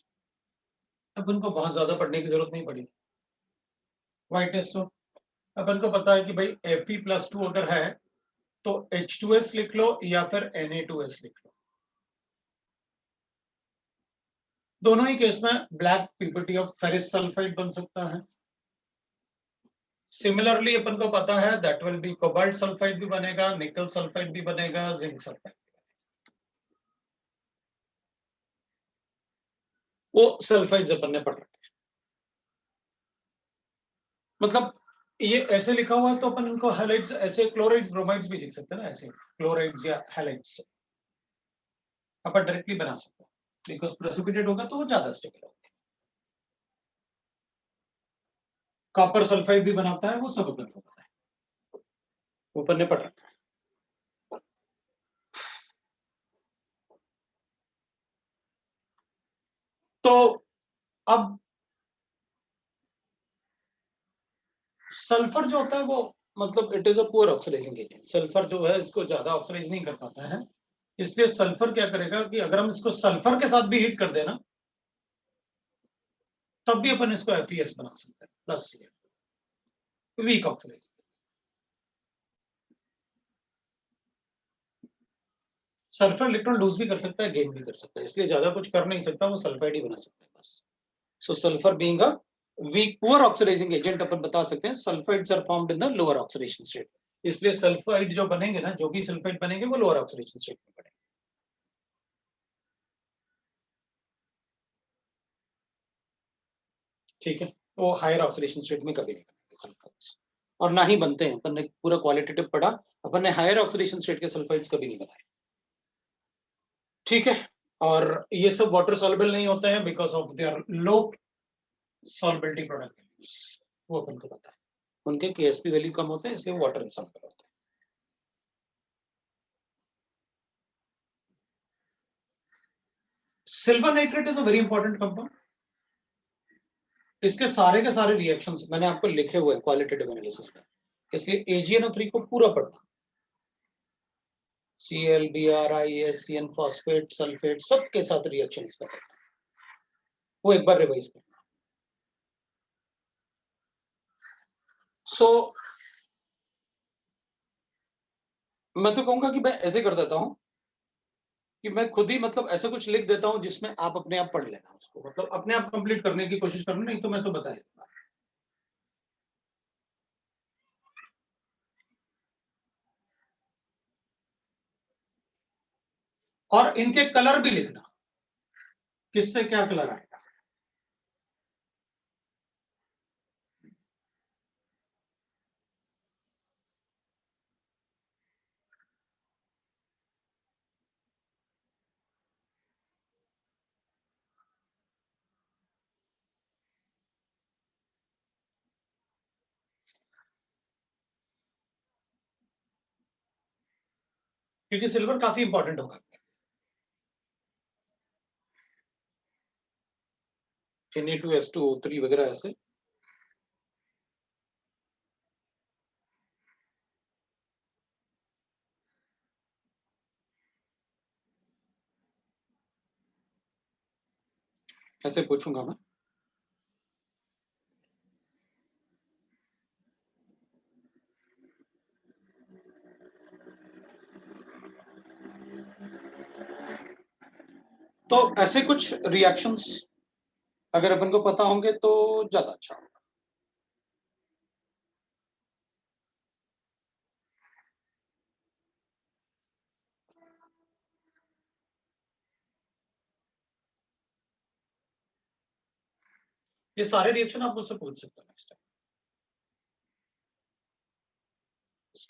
अपन को बहुत ज्यादा पढ़ने की जरूरत नहीं पड़ी, व्हाइट एस अपन को पता है कि भाई Fe+2 अगर है तो H2S लिख लो या फिर Na2S लिख लो, दोनों ही केस में black PPT of ferrous sulphide बन सकता है। सिमिलरली अपन को पता है that will be cobalt sulphide भी बनेगा, निकल सल्फाइड भी बनेगा, जिंक सल्फाइड। वो सल्फाइड्स अपन ने पढ़ रखे हैं। मतलब ये ऐसे लिखा हुआ है तो अपन इनको हैलाइड्स, ऐसे क्लोराइड्स ब्रोमाइड्स भी लिख सकते हैं ना, ऐसे क्लोराइड्स या हैलाइड्स अपन डायरेक्टली बना सकते हैं, बिकॉज प्रेसिपिटेट होगा तो वो ज्यादा स्टेबल होगा। कॉपर सल्फाइड भी बनाता है, वो सब अपन को पता है, ऊपर ने पढ़ रखा है। तो अब सल्फर जो होता है वो मतलब it is a poor oxidising agent. Sulphur जो है इसको ज्यादा ऑक्सीडाइज नहीं कर पाता है, इसलिए सल्फर क्या करेगा कि अगर हम इसको सल्फर के साथ भी हीट कर देना तब भी अपन इसको FeS बना सकते हैं plus weak oxidising. Sulphur electron lose भी कर सकता है, गेन भी कर सकता है, इसलिए ज्यादा कुछ कर नहीं सकता, वो सल्फाइड ही बना सकता है बस। So sulphur being a weak poor oxidising agent अपन बता सकते हैं sulphides are formed in the lower oxidation state. इसलिए सल्फाइड जो बनेंगे ना, जो भी सल्फाइड बनेंगे वो लोअर ऑक्सीडेशन स्टेट में बनेंगे। ठीक है, वो हायर ऑक्सीडेशन स्टेट में कभी नहीं बनेंगे सल्फाइड्स, और ना ही बनते हैं। अपन ने पूरा क्वालिटेटिव पढ़ा, अपन ने हायर ऑक्सीडेशन स्टेट के सल्फाइड्स कभी नहीं बनाए। ठीक है, और ये सब वाटर सॉल्युबल नहीं होते हैं because of there low solubility product, वो अपन को पता है, उनके KSP वैल्यू कम होते हैं, इसलिए वाटर सॉल्युबल होते हैं। Silver nitrate is a very important compound. इसके सारे के सारे रिएक्शंस मैंने आपको लिखे हुए क्वालिटेटिव एनालिसिस में, इसलिए AgNO3 को पूरा पढ़ना, Cl, Br, IS, CN phosphate, sulphate, सबके साथ रिएक्शन इसका करना, वो एक बार रिवाइज करना। सो मैं तो कहूंगा कि मैं ऐसे कर देता हूं कि मैं खुद ही मतलब ऐसा कुछ लिख देता हूं जिसमें आप अपने आप पढ़ लेना उसको, मतलब अपने आप कंप्लीट करने की कोशिश करना, नहीं तो मैं तो बता देता। और इनके कलर भी लिखना, किससे क्या कलर आएगा। क्योंकि सिल्वर काफी इंपॉर्टेंट होगा, Na2S2O3 वगैरह ऐसे। ऐसे पूछूंगा मैं। तो ऐसे कुछ रिएक्शंस अगर अपन को पता होंगे तो ज्यादा अच्छा होगा। ये सारे रिएक्शन आप मुझसे पूछ सकते हो नेक्स्ट टाइम,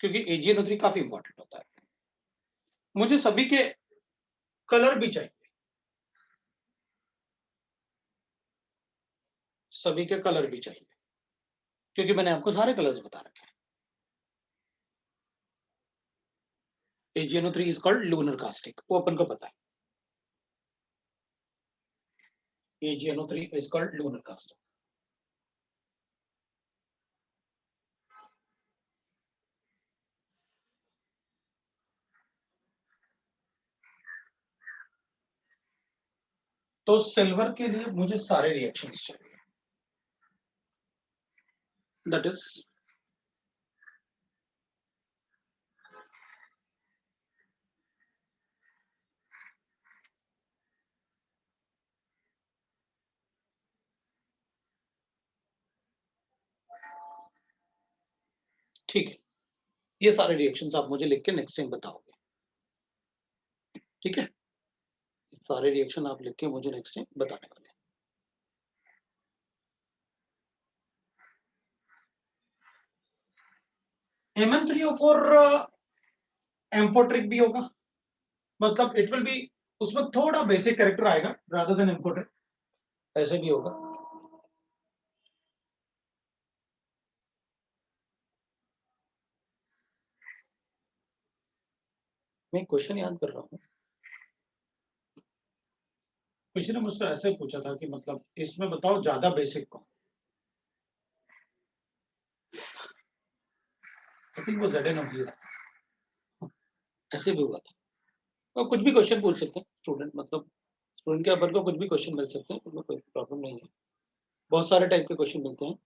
क्योंकि AgNO3 काफी इंपॉर्टेंट होता है। मुझे सभी के कलर भी चाहिए, सभी के कलर भी चाहिए, क्योंकि मैंने आपको सारे कलर्स बता रखे हैं। AgNO3 is called lunar caustic, वो अपन को पता है। AgNO3 is called lunar caustic. तो सिल्वर के लिए मुझे सारे रिएक्शंस चाहिए, दैट इज ठीक है। ये सारे रिएक्शंस आप मुझे लिख के नेक्स्ट टाइम बताओगे, ठीक है। सारे रिएक्शन आप लिख के मुझे नेक्स्ट टाइम बताने वाले हैं। MN3O4 एम्फोट्रिक भी होगा, मतलब इट विल बी, उसमें थोड़ा बेसिक कैरेक्टर आएगा रादर देन एम्फोट्रिक, ऐसे भी होगा। मैं क्वेश्चन याद कर रहा हूँ, किसी ने मुझसे ऐसे पूछा था कि मतलब इसमें बताओ ज्यादा बेसिक कौन, आई थिंक वो ZNO था, ऐसे भी हुआ था। तो कुछ भी क्वेश्चन पूछ सकते हैं स्टूडेंट, मतलब स्टूडेंट के अपन को कुछ भी क्वेश्चन मिल सकते हैं, उसमें कोई प्रॉब्लम नहीं है, बहुत सारे टाइप के क्वेश्चन मिलते हैं।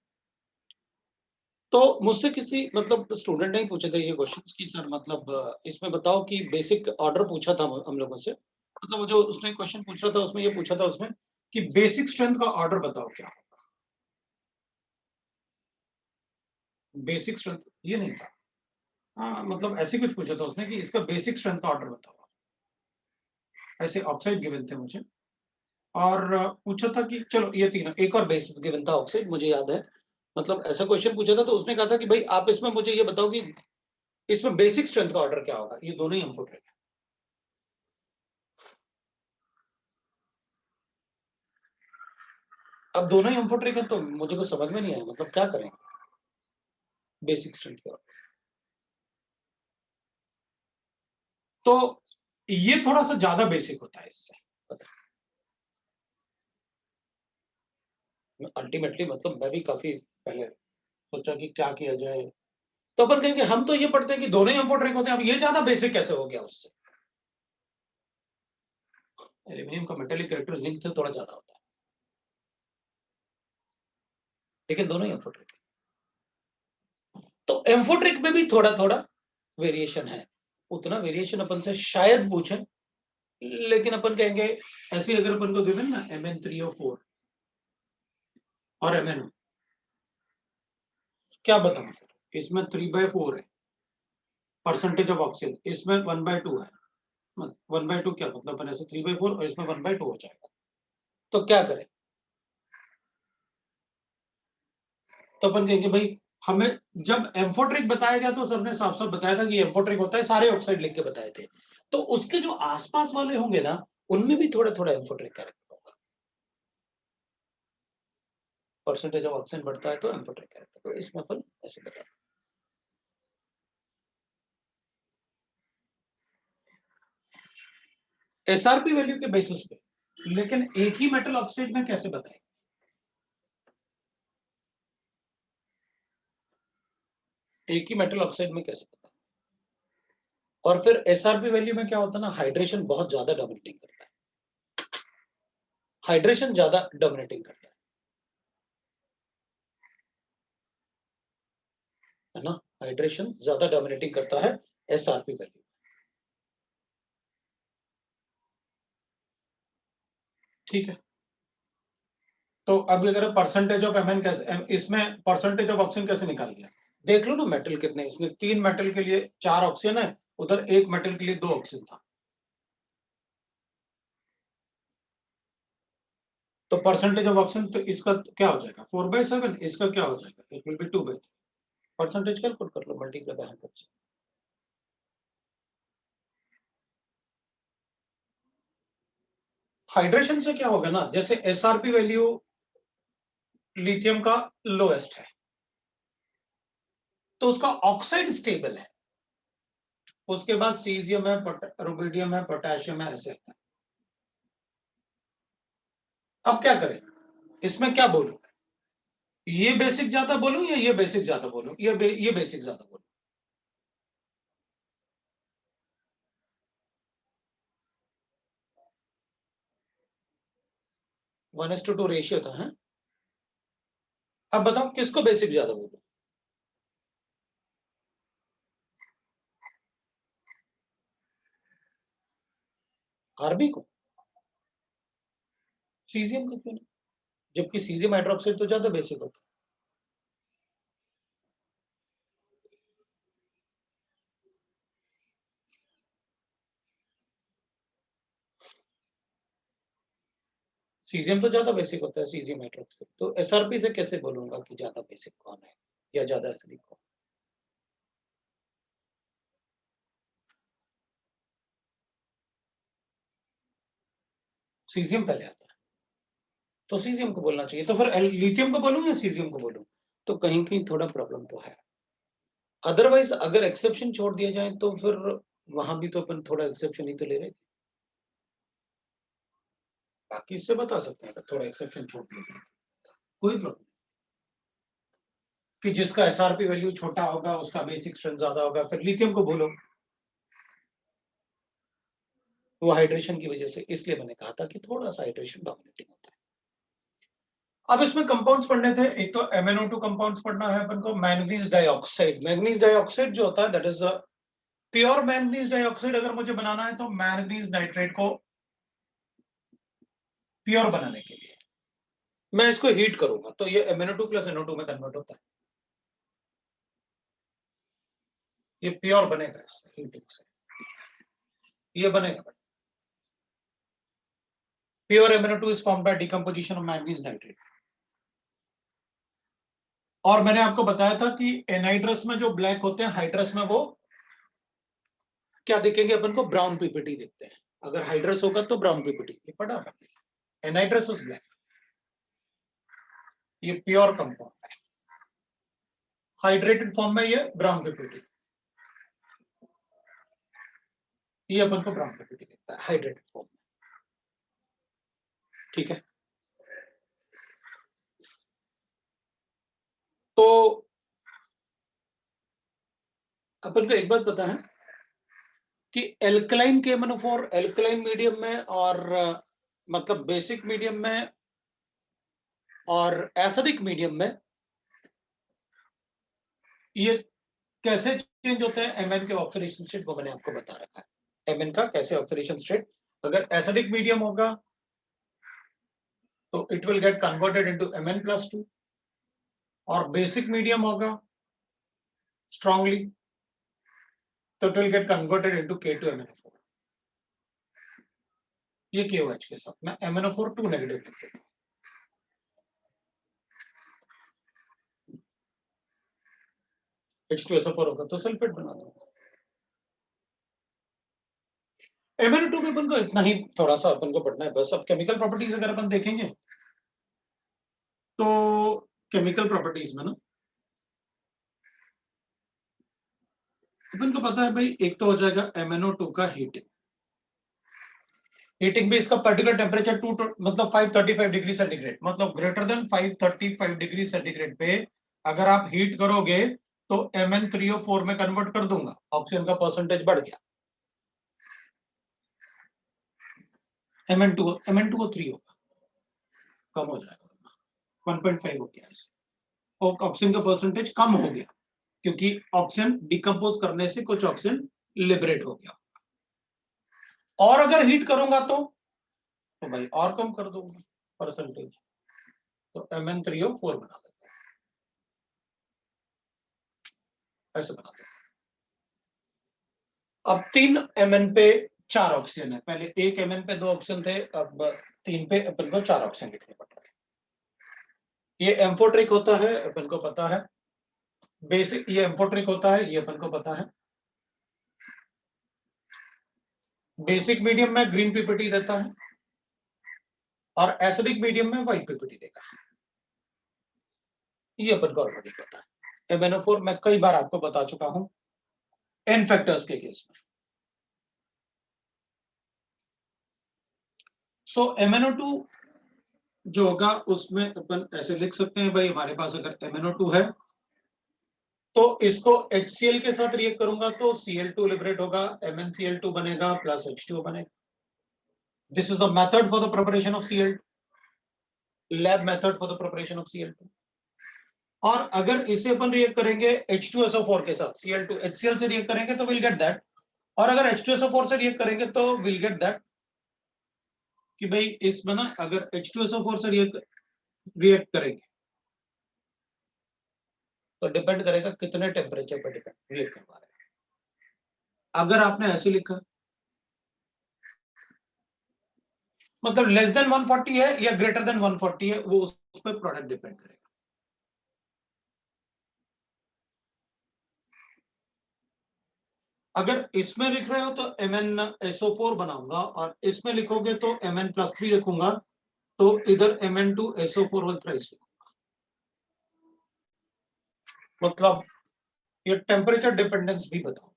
तो मुझसे किसी मतलब स्टूडेंट ने ही पूछे थे ये क्वेश्चन कि सर मतलब इसमें बताओ कि बेसिक ऑर्डर पूछा था हम लोगों से, मतलब वो जो उसने क्वेश्चन पूछ रहा था उसमें ये पूछा था उसमें कि बेसिक स्ट्रेंथ का ऑर्डर बताओ क्या होगा, बेसिक स्ट्रेंथ ये नहीं था, हाँ मतलब ऐसे कुछ पूछा था उसने कि इसका बेसिक स्ट्रेंथ का ऑर्डर बताओ, ऐसे ऑक्साइड गिवन थे मुझे, और पूछा था कि चलो ये तीनों, एक और बेस गिवन था ऑक्साइड मुझे याद है, मतलब ऐसा क्वेश्चन पूछा था तो उसने कहा था कि भाई आप इसमें मुझे ये बताओ कि इसमें बेसिक स्ट्रेंथ का ऑर्डर क्या होगा, ये दोनों ही हम फुट रहे हैं। अब दोनों ही हम फुट रहे हैं तो मुझे कुछ समझ में नहीं आया, मतलब क्या करें बेसिक स्ट्रेंथ का, तो ये थोड़ा सा ज्यादा बेसिक होता है इससे, अल्टीमेटली मतलब मैं भी काफी पहले सोचा कि क्या किया जाए, तो अपन कहेंगे हम तो ये पढ़ते हैं कि दोनों ही एम्फोट्रिक होते हैं, अब ये ज्यादा बेसिक कैसे हो गया उससे, एल्यूमिनियम का मेटेलिक कैरेक्टर जिंक से थोड़ा ज्यादा होता है, लेकिन दोनों ही एम्फोट्रिक है। तो एम्फोट्रिक में भी थोड़ा थोड़ा वेरिएशन है, उतना वेरिएशन अपन से शायद पूछे, लेकिन अपन कहेंगे ऐसे अगर अपन को गिवन ना MN3O4 और MNO, क्या बताऊं फिर, इसमें 3/4 है परसेंटेज ऑफ ऑक्सीजन, इसमें 1/2 है, 1/2 क्या मतलब अपन ऐसे 3/4 और इसमें 1/2 हो जाएगा, तो क्या करें, तो अपन कहेंगे भाई हमें जब एम्फोट्रिक बताया गया तो सर ने साफ साफ बताया था कि एम्फोट्रिक होता है, सारे ऑक्साइड लिख के बताए थे, तो उसके जो आसपास वाले होंगे ना उनमें भी थोड़ा थोड़ा एम्फोट्रिक कैरेक्टर होगा, परसेंटेज ऑफ ऑक्सीजन बढ़ता है तो एम्फोट्रिक कैरेक्टर, तो इसमें अपन ऐसे बताते हैं। SRP वैल्यू के बेसिस पे, लेकिन एक ही मेटल ऑक्साइड में कैसे बताएं, एक ही मेटल ऑक्साइड में कैसे बताएं, और फिर SRP वैल्यू में क्या होता है ना, हाइड्रेशन बहुत ज्यादा डोमिनेटिंग करता है, हाइड्रेशन ज्यादा डोमिनेटिंग करता है ना, हाइड्रेशन ज्यादा डोमिनेटिंग करता है SRP वैल्यू, ठीक है। तो अब अगर परसेंटेज ऑफ MN कैसे, इसमें परसेंटेज ऑफ ऑक्सीजन कैसे निकाल गया, देख लो ना मेटल कितने, इसमें 3 मेटल के लिए 4 ऑक्सीजन है, उधर 1 मेटल के लिए 2 ऑक्सीजन था, तो परसेंटेज ऑफ ऑक्सीजन तो इसका क्या हो जाएगा 4/7, इसका क्या हो जाएगा, it will be 2/3, percentage calculate कर लो मल्टीप्लाई बाय 100 से। हाइड्रेशन से क्या होगा ना, जैसे SRP वैल्यू लिथियम का लोएस्ट है तो उसका ऑक्साइड स्टेबल है, उसके बाद सीजियम है, रुबिडियम है, पोटेशियम है, ऐसे है। अब क्या करें, इसमें क्या बोलूं, ये बेसिक ज्यादा बोलूं या ये बेसिक ज्यादा बोलूं, ये बेसिक ज्यादा बोलूं, 1:2 रेशियो था, है? अब बताओ किसको बेसिक ज्यादा बोलूं, आरबी को, सीजियम को क्यों नहीं, जबकि सीजियम हाइड्रोक्साइड तो ज्यादा बेसिक होता है, सीजियम तो ज्यादा बेसिक होता है, सीजियम हाइड्रोक्साइड, तो SRP से कैसे बोलूंगा कि ज्यादा बेसिक कौन है या ज्यादा एसिडिक कौन। सीजियम पहले आता है, तो सीजियम को बोलना चाहिए। तो फिर लिथियम को बोलूं या सीजियम को बोलूं? तो कहीं कहीं थोड़ा प्रॉब्लम तो है। अदरवाइज अगर एक्सेप्शन छोड़ दिया जाए तो फिर वहां भी तो अपन थोड़ा एक्सेप्शन ही तो ले रहे थे। बाकी इससे बता सकते हैं, थोड़ा एक्सेप्शन छोड़ दिया जाए कोई प्रॉब्लम, कि जिसका एसआरपी वैल्यू छोटा होगा उसका बेसिक स्ट्रेंथ ज्यादा होगा, फिर लिथियम को बोलो, वो हाइड्रेशन की वजह से, इसलिए मैंने कहा था कि थोड़ा सा हाइड्रेशन डोमिनेटिंग होता है। अब इसमें कंपाउंड्स पढ़ने थे, एक तो MnO2 कंपाउंड्स पढ़ना है अपन को, मैंगनीज डाइऑक्साइड। मैंगनीज डाइऑक्साइड जो होता है that is pure manganese dioxide. अगर मुझे बनाना है तो मैंगनीज नाइट्रेट को प्योर बनाने के लिए मैं इसको हीट करूंगा, तो ये MnO2 प्लस NO2 में कन्वर्ट होता है, ये प्योर बनेगा हीटिंग से, ये बनेगा। Pure MnO2 is formed by decomposition of manganese nitrate. और मैंने आपको बताया था कि एनहाइड्रस में जो ब्लैक होते हैं, हाइड्रस में वो क्या दिखेंगे अपन को? ब्राउन पीपीटी दिखते हैं। अगर हाइड्रस होगा तो ब्राउन पीपीटी पड़ा, एनहाइड्रस इज ब्लैक, ये प्योर कंपाउंड है। हाइड्रेटेड फॉर्म में ये ब्राउन पीपीटी, ये अपन को ब्राउन पीपीटी दिखता है हाइड्रेटेड फॉर्म में, ठीक है। तो अपन को एक बात पता है कि एल्कलाइन KMnO4 एल्कलाइन मीडियम में और मतलब बेसिक मीडियम में और एसिडिक मीडियम में ये कैसे चेंज होते हैं। Mn के ऑक्सीडेशन स्टेट को मैंने आपको बता रखा है, Mn का कैसे ऑक्सीडेशन स्टेट। अगर एसिडिक मीडियम होगा तो it will get converted into Mn+2, और बेसिक मीडियम होगा स्ट्रांगली तो it will get converted into K2MnO4। ये KOH के साथ मैं MnO4 2 नेगेटिव लिख देता हूं। H2SO4 होगा तो सल्फेट बना दूंगा। MnO2 में अपन को इतना ही थोड़ा सा अपन को पढ़ना है बस। अब केमिकल प्रॉपर्टीज अगर अपन देखेंगे तो केमिकल प्रॉपर्टीज में ना अपन को पता है भाई, एक तो हो जाएगा MnO2 का हीटिंग। हीटिंग भी इसका पर्टिकुलर टेम्परेचर 2 मतलब 535 डिग्री सेंटीग्रेड, मतलब ग्रेटर देन 535 डिग्री सेंटीग्रेड पे अगर आप हीट करोगे तो Mn3O4 में कन्वर्ट कर दूंगा, ऑक्सीजन का परसेंटेज बढ़ गया। Mn2O3 होगा, कम हो जाएगा, 1.5 हो गया ऐसे, ऑक्सीजन का परसेंटेज कम हो गया क्योंकि ऑक्सीजन डिकम्पोज करने से कुछ ऑक्सीजन लिबरेट हो गया। और अगर हीट करूंगा तो भाई और कम कर दूंगा परसेंटेज, तो Mn3O4 बना देता हूं, ऐसे बना देता हूं। अब 3 Mn पे 4 ऑक्सीजन है, पहले 1 Mn पे 2 ऑक्सीजन थे, अब 3 पे अपन को 4 ऑक्सीजन लिखने पड़ रहे हैं। ये एम्फोट्रिक होता है, अपन को पता है। बेसिक ये एम्फोट्रिक होता है, ये अपन को पता है। बेसिक मीडियम में ग्रीन पीपीटी देता है और एसिडिक मीडियम में व्हाइट पीपीटी देगा, ये अपन को ऑलरेडी पता है। MnO4 मैं कई बार आपको बता चुका हूं एन फैक्टर्स के केस में। सो MnO2 जो होगा उसमें अपन ऐसे लिख सकते हैं भाई, हमारे पास अगर MnO2 है तो इसको HCl के साथ रिएक्ट करूंगा तो Cl2 लिबरेट होगा, MnCl2 बनेगा प्लस H2O बनेगा। This is the method for the preparation of Cl2, lab method for the preparation of Cl2। और अगर इसे अपन रिएक्ट करेंगे H2SO4 के साथ, Cl2 HCl से रिएक्ट करेंगे तो विल गेट दैट, और अगर H2SO4 से रिएक्ट करेंगे तो विल गेट दैट कि भाई इसमें ना अगर H2SO4 से रिएक्ट करेंगे तो डिपेंड करेगा कितने टेम्परेचर पर डिपेंड रिएक्ट करवा रहे हैं। अगर आपने ऐसे लिखा मतलब लेस देन 140 है या ग्रेटर देन 140 है, वो उस पर प्रोडक्ट डिपेंड करेगा। अगर इसमें लिख रहे हो तो MnSO4 बनाऊंगा, और इसमें लिखोगे तो Mn+3 लिखूंगा, तो इधर Mn2SO4 will thrice लिखूंगा। मतलब ये टेम्परेचर डिपेंडेंस भी बताओ।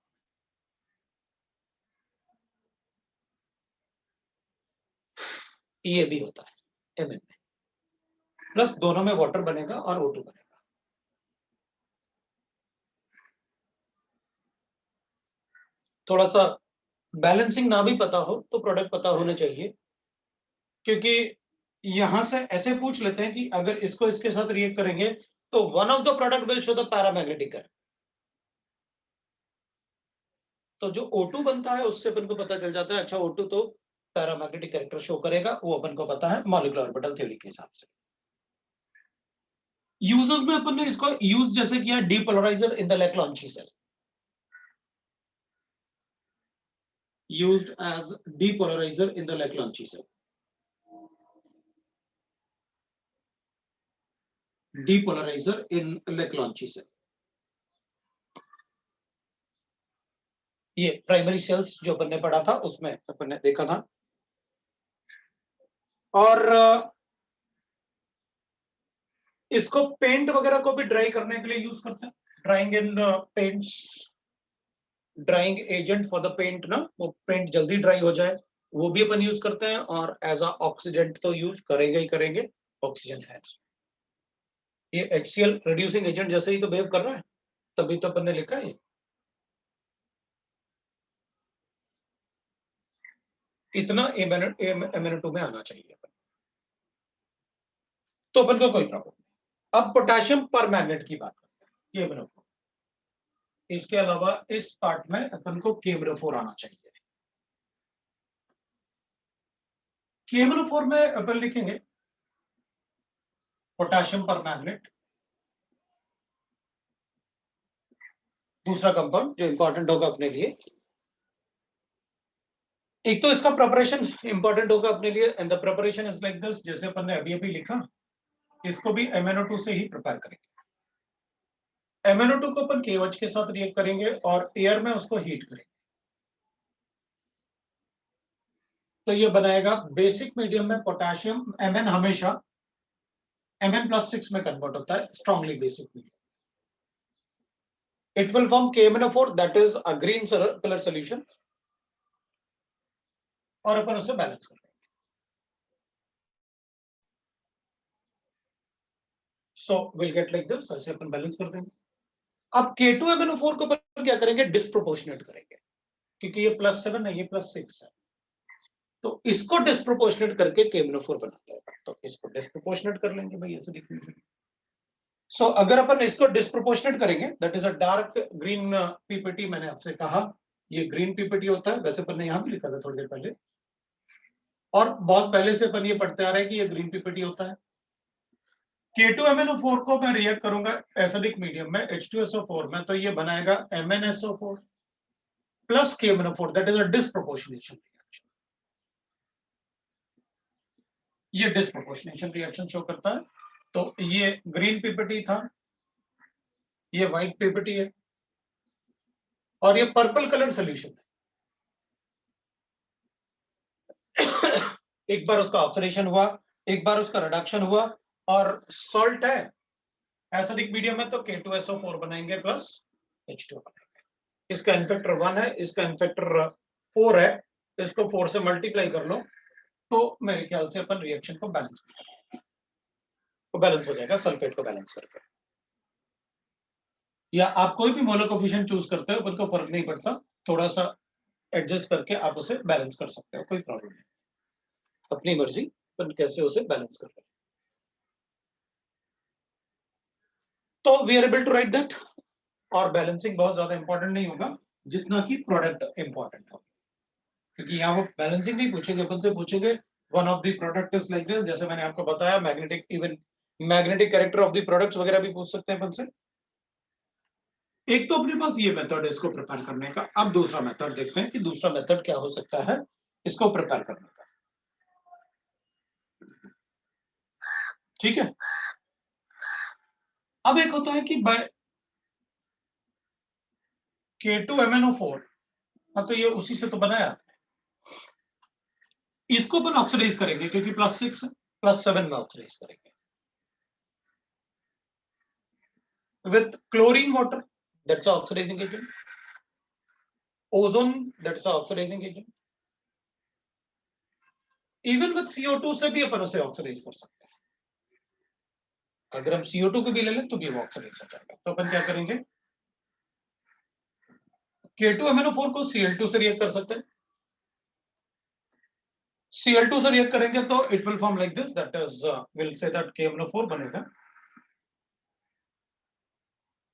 ये भी होता है Mn में, प्लस दोनों में वाटर बनेगा और O2 बनेगा। थोड़ा सा बैलेंसिंग ना भी पता हो तो प्रोडक्ट पता होने चाहिए, क्योंकि यहां से ऐसे पूछ लेते हैं कि अगर इसको इसके साथ रिएक्ट करेंगे तो one of the product will show the paramagnetic current. तो जो O2 बनता है उससे अपन को पता चल जाता है, अच्छा O2 तो पैरामैग्नेटिक कैरेक्टर शो करेगा, वो अपन को पता है मॉलिक्यूलर ऑर्बिटल थ्योरी के हिसाब से। यूजर्स में अपन ने इसको यूज जैसे किया depolariser in the Leclanche cell, used as depolarizer in the Leclanchi cell. Depolarizer in Leclanchi cell. ये प्राइमरी सेल्स जो अपन ने पढ़ा था उसमें अपन ने देखा था। और इसको पेंट वगैरह को भी ड्राई करने के लिए यूज करते हैं, drying in paints, drying agent for the paint ना, वो पेंट जल्दी ड्राई हो जाए, वो भी अपन यूज करते हैं। और एज अ ऑक्सीडेंट तो यूज करेंगे ही करेंगे, ऑक्सीजन है। ये HCl रिड्यूसिंग एजेंट जैसे ही तो बिहेव कर रहा है, तभी तो अपन ने लिखा है। इतना MnO2 में आना चाहिए अपन, तो अपन को कोई प्रॉब्लम नहीं। अब पोटेशियम पर मैग्नेट की बात करते हैं, KMnO4। इसके अलावा इस पार्ट में अपन को KMnO4 आना चाहिए। KMnO4 में अपन लिखेंगे पोटेशियम पर मैग्नेट, दूसरा कंपाउंड जो इंपॉर्टेंट होगा अपने लिए। एक तो इसका प्रिपरेशन इंपॉर्टेंट होगा अपने लिए, and the preparation is like this, जैसे अपन ने अभी अभी लिखा, इसको भी MnO2 से ही प्रिपेयर करेंगे। MnO2 को अपन KOH के साथ रिएक्ट करेंगे और एयर में उसको हीट करेंगे, तो ये बनाएगा बेसिक मीडियम में पोटेशियम। Mn हमेशा Mn+6 में कन्वर्ट होता है, strongly basic medium. It will form KMnO4, that is a green color solution, और अपन उसे बैलेंस कर लेंगे। So we'll get like this, ऐसे अपन बैलेंस कर देंगे। अब K2MnO4 को अपन क्या करेंगे, डिस्प्रोपोर्शनेट करेंगे, क्योंकि ये +7 है, ये +6 है, तो इसको डिस्प्रोपोर्शनेट करके KMnO4 बनाता है, तो इसको डिस्प्रोपोर्शनेट कर लेंगे भाई, ऐसे लिख लेंगे। सो अगर अपन इसको डिस्प्रोपोर्शनेट करेंगे, that is a dark green PPT, मैंने आपसे कहा ये ग्रीन PPT होता है, वैसे अपन ने यहां भी लिखा था थोड़ी देर पहले, और बहुत पहले से अपन ये पढ़ते आ रहे हैं कि ये ग्रीन PPT होता है। K2MnO4 को मैं रिएक्ट करूंगा एसिडिक मीडियम में H2SO4 में, तो ये बनाएगा MnSO4 plus KMnO4, that is a disproportionation reaction. ये डिस्प्रोपोर्शनेशन रिएक्शन शो करता है। तो ये ग्रीन PPT था, ये व्हाइट PPT है, और ये पर्पल कलर सोल्यूशन है। एक बार उसका ऑक्सीडेशन हुआ, एक बार उसका रिडक्शन हुआ, और सॉल्ट है एसिडिक मीडियम में, तो K2SO4 बनाएंगे प्लस H2 बनाएंगे। इसका इनफेक्टर 1 है, इसका इनफेक्टर 4 है, इसको 4 से मल्टीप्लाई कर लो, तो मेरे ख्याल से अपन रिएक्शन को बैलेंस हो जाएगा सल्फेट को बैलेंस करके। या आप कोई भी मोलर कोफिशिएंट चूज करते हो, अपन को फर्क नहीं पड़ता, थोड़ा सा एडजस्ट करके आप उसे बैलेंस कर सकते हो, कोई प्रॉब्लम नहीं, अपनी मर्जी अपन कैसे उसे बैलेंस कर रहे हैं। तो we are able to write that, और बैलेंसिंग बहुत ज्यादा इंपॉर्टेंट नहीं होगा जितना कि प्रोडक्ट इंपॉर्टेंट होगा, क्योंकि यहाँ वो बैलेंसिंग नहीं पूछेंगे, अपन से पूछेंगे one of the product is like this, जैसे मैंने आपको बताया magnetic, even magnetic character of the products वगैरह भी पूछ सकते हैं अपन से। एक तो अपने पास ये मेथड है इसको प्रिपेयर करने का। अब दूसरा मेथड देखते हैं कि दूसरा मेथड क्या हो सकता है इसको प्रिपेयर करने का। ठीक है, अब एक होता है कि K2MnO4 हाँ तो ये उसी से तो बनाया, इसको अपन ऑक्सीडाइज करेंगे क्योंकि +6 है, +7 में ऑक्सीडाइज करेंगे with chlorine water, that's an oxidizing agent, ozone, that's an oxidizing agent, even with CO2 से भी अपन उसे ऑक्सीडाइज कर सकते हैं। अगर हम CO2 को भी ले लें तो भी वो ऑक्सीडाइज हो जाएगा। तो अपन क्या करेंगे, K2MnO4 को Cl2 से रिएक्ट कर सकते हैं, Cl2 से रिएक्ट करेंगे तो it will form like this, that is will say that KMnO4 बनेगा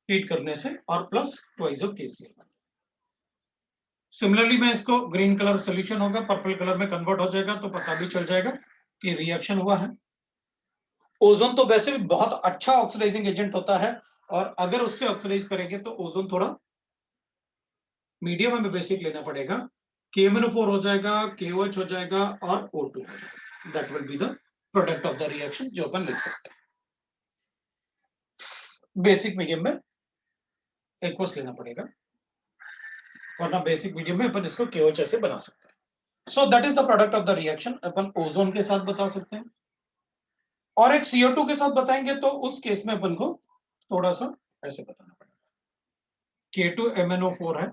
हीट करने से और plus twice of KCl। Similarly मैं इसको ग्रीन कलर सोल्यूशन होगा, पर्पल कलर में कन्वर्ट हो जाएगा तो पता भी चल जाएगा कि रिएक्शन हुआ है। ओजोन तो वैसे भी बहुत अच्छा ऑक्सीडाइजिंग एजेंट होता है और अगर उससे ऑक्सीडाइज करेंगे तो ओजोन थोड़ा मीडियम हमें बेसिक लेना पड़ेगा, KMnO4 हो जाएगा, KOH हो जाएगा और O2 हो जाएगा, that will be the product of the reaction जो अपन लिख सकते हैं। बेसिक मीडियम में एक्वस लेना पड़ेगा वरना बेसिक मीडियम में अपन इसको KOH ऐसे बना सकते हैं। सो that is the product of the reaction, upon ozone के साथ बता सकते हैं और एक CO2 के साथ बताएंगे तो उस केस में अपन को थोड़ा सा ऐसे बताना पड़ेगा, K2MnO4 है।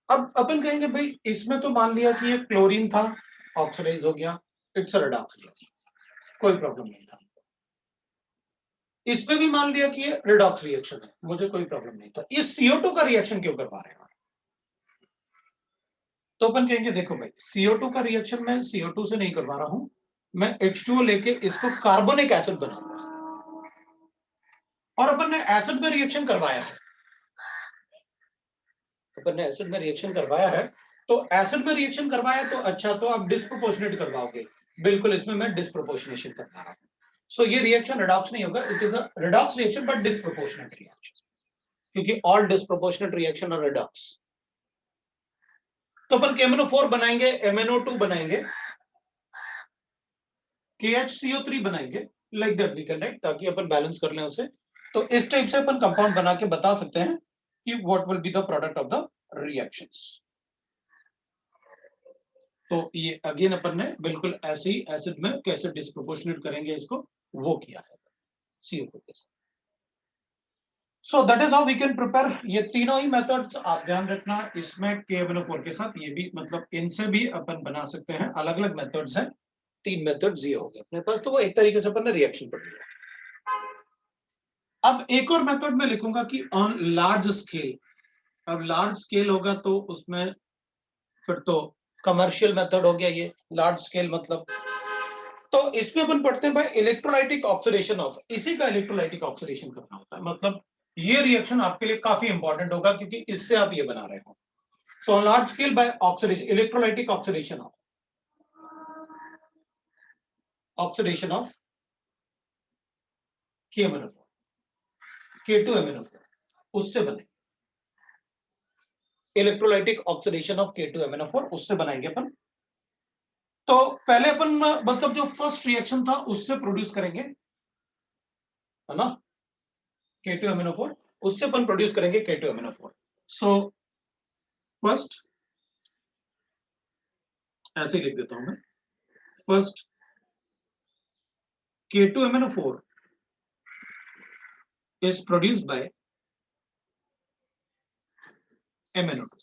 अब अपन कहेंगे भाई इसमें तो मान लिया कि ये क्लोरीन था, ऑक्सीडाइज हो गया, इट्स अ रेडॉक्स रिएक्शन, कोई प्रॉब्लम नहीं था। इसमें भी मान लिया कि ये रेडॉक्स रिएक्शन है, मुझे कोई प्रॉब्लम नहीं था। ये CO2 का रिएक्शन क्यों कर पा रहे हैं? तो अपन कहेंगे देखो भाई CO2 का रिएक्शन मैं CO2 से नहीं करवा रहा हूं, मैं H2O लेके इसको कार्बोनिक एसिड बनाऊंगा और अपन ने एसिड में रिएक्शन करवाया है, अपन ने एसिड में रिएक्शन करवाया है तो एसिड में रिएक्शन करवाया तो अच्छा, तो आप डिस्प्रोपोर्शनेट करवाओगे, बिल्कुल इसमें मैं डिस्प्रोपोर्शनेशन करवा रहा हूं। सो ये रिएक्शन रेडॉक्स नहीं होगा, it is a redox reaction but disproportionate reaction, क्योंकि all disproportionate reaction are redox. तो अपन KMnO4 बनाएंगे, MnO2 बनाएंगे, KHCO3 बनाएंगे, like that we can write, ताकि अपन बैलेंस कर लें उसे। तो इस टाइप से अपन कंपाउंड बना के बता सकते हैं कि what will be the product of the reactions. तो ये अगेन अपन ने बिल्कुल ऐसे ही एसिड में कैसे डिस्प्रोपोर्शनेट करेंगे इसको वो किया है CO2 के साथ। So that is how we can prepare. ये तीनों ही मेथड्स आप ध्यान रखना, इसमें KMnO4 के साथ ये भी मतलब इनसे भी अपन बना सकते हैं, अलग अलग मेथड्स हैं, 3 मेथड्स ये हो गए अपने पास। तो वो एक तरीके से अपन ने रिएक्शन पढ़ लिया। अब एक और मेथड में लिखूंगा कि ऑन लार्ज स्केल। अब लार्ज स्केल होगा तो उसमें फिर तो कमर्शियल मेथड हो गया ये लार्ज स्केल मतलब। तो इसमें अपन पढ़ते हैं भाई इलेक्ट्रोलाइटिक ऑक्सीडेशन ऑफ, इसी का इलेक्ट्रोलाइटिक ऑक्सीडेशन करना होता है, मतलब ये रिएक्शन आपके लिए काफी इंपॉर्टेंट होगा क्योंकि इससे आप ये बना रहे हो। So on large scale bye oxidation, electrolytic oxidation of KMnO4, K2MnO4 उससे बने, इलेक्ट्रोलाइटिक ऑक्सीडेशन ऑफ K2MnO4 उससे बनाएंगे अपन। तो पहले अपन मतलब जो फर्स्ट रिएक्शन था उससे प्रोड्यूस करेंगे, है ना, K2MnO4 उससे अपन प्रोड्यूस करेंगे K2MnO4। सो फर्स्ट ऐसे लिख देता हूं मैं, first K2MnO4 is produced by MnO2।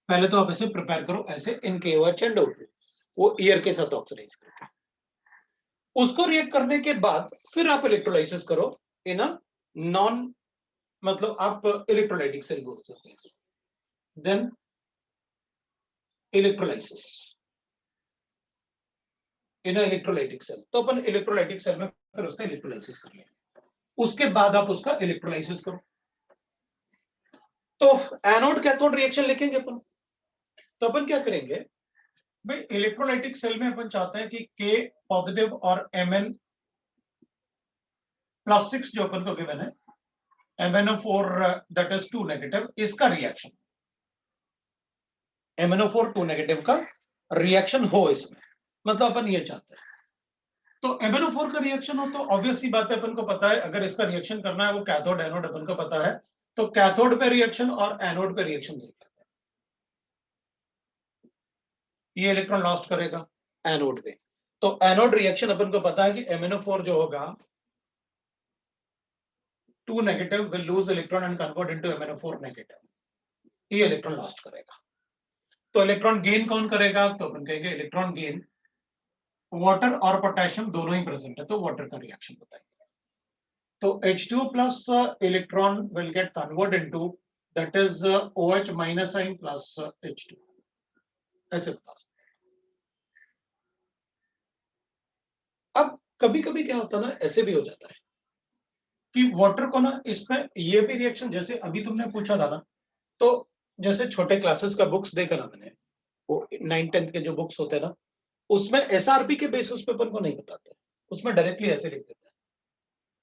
पहले तो आप इसे प्रिपेयर करो ऐसे इन KOH एंड O2, वो एयर के साथ ऑक्सीडाइज करके उसको रिएक्ट करने के बाद फिर आप इलेक्ट्रोलाइसिस करो इन अ नॉन, मतलब आप इलेक्ट्रोलाइटिक सेल बोल सकते हैं, देन इलेक्ट्रोलाइसिस इन इलेक्ट्रोलाइटिक सेल। तो अपन इलेक्ट्रोलाइटिक सेल में फिर उसका इलेक्ट्रोलाइसिस कर लेंगे, उसके बाद आप उसका इलेक्ट्रोलाइसिस करो। तो एनोड कैथोड रिएक्शन लिखेंगे अपन। तो अपन क्या करेंगे भाई, इलेक्ट्रोलाइटिक सेल में अपन चाहते हैं कि K पॉजिटिव और Mn+6 जो अपन को गिवन है, MnO4 दैट इज 2 नेगेटिव, इसका रिएक्शन MnO4 2 नेगेटिव का रिएक्शन हो इसमें, मतलब अपन ये चाहते हैं। तो MnO4 का रिएक्शन हो तो ऑब्वियस सी बात है, अपन को पता है अगर इसका रिएक्शन करना है वो कैथोड एनोड अपन को पता है, तो कैथोड पे रिएक्शन और एनोड पे रिएक्शन देख लेते हैं। ये इलेक्ट्रॉन लॉस्ट करेगा एनोड पे, तो एनोड रिएक्शन अपन को पता है कि MnO4 जो होगा 2 negative will lose electron and convert into MnO4 negative, ये इलेक्ट्रॉन लॉस्ट करेगा। तो इलेक्ट्रॉन गेन कौन करेगा, तो अपन कहेंगे इलेक्ट्रॉन गेन वाटर और पोटेशियम दोनों ही प्रेजेंट है, तो वाटर का रिएक्शन बताएंगे। तो H2 plus electron will get converted into, that is OH minus sign plus H2, ऐसे बता सकते हैं। अब कभी कभी क्या होता है ना, ऐसे भी हो जाता है कि वाटर को ना इसमें ये भी रिएक्शन, जैसे अभी तुमने पूछा था ना, तो जैसे छोटे क्लासेस का बुक्स देखा ना मैंने, वो 9th-10th के जो बुक्स होते हैं ना, उसमें SRP के बेसिस पे अपन को नहीं बताते, उसमें डायरेक्टली ऐसे लिख देते हैं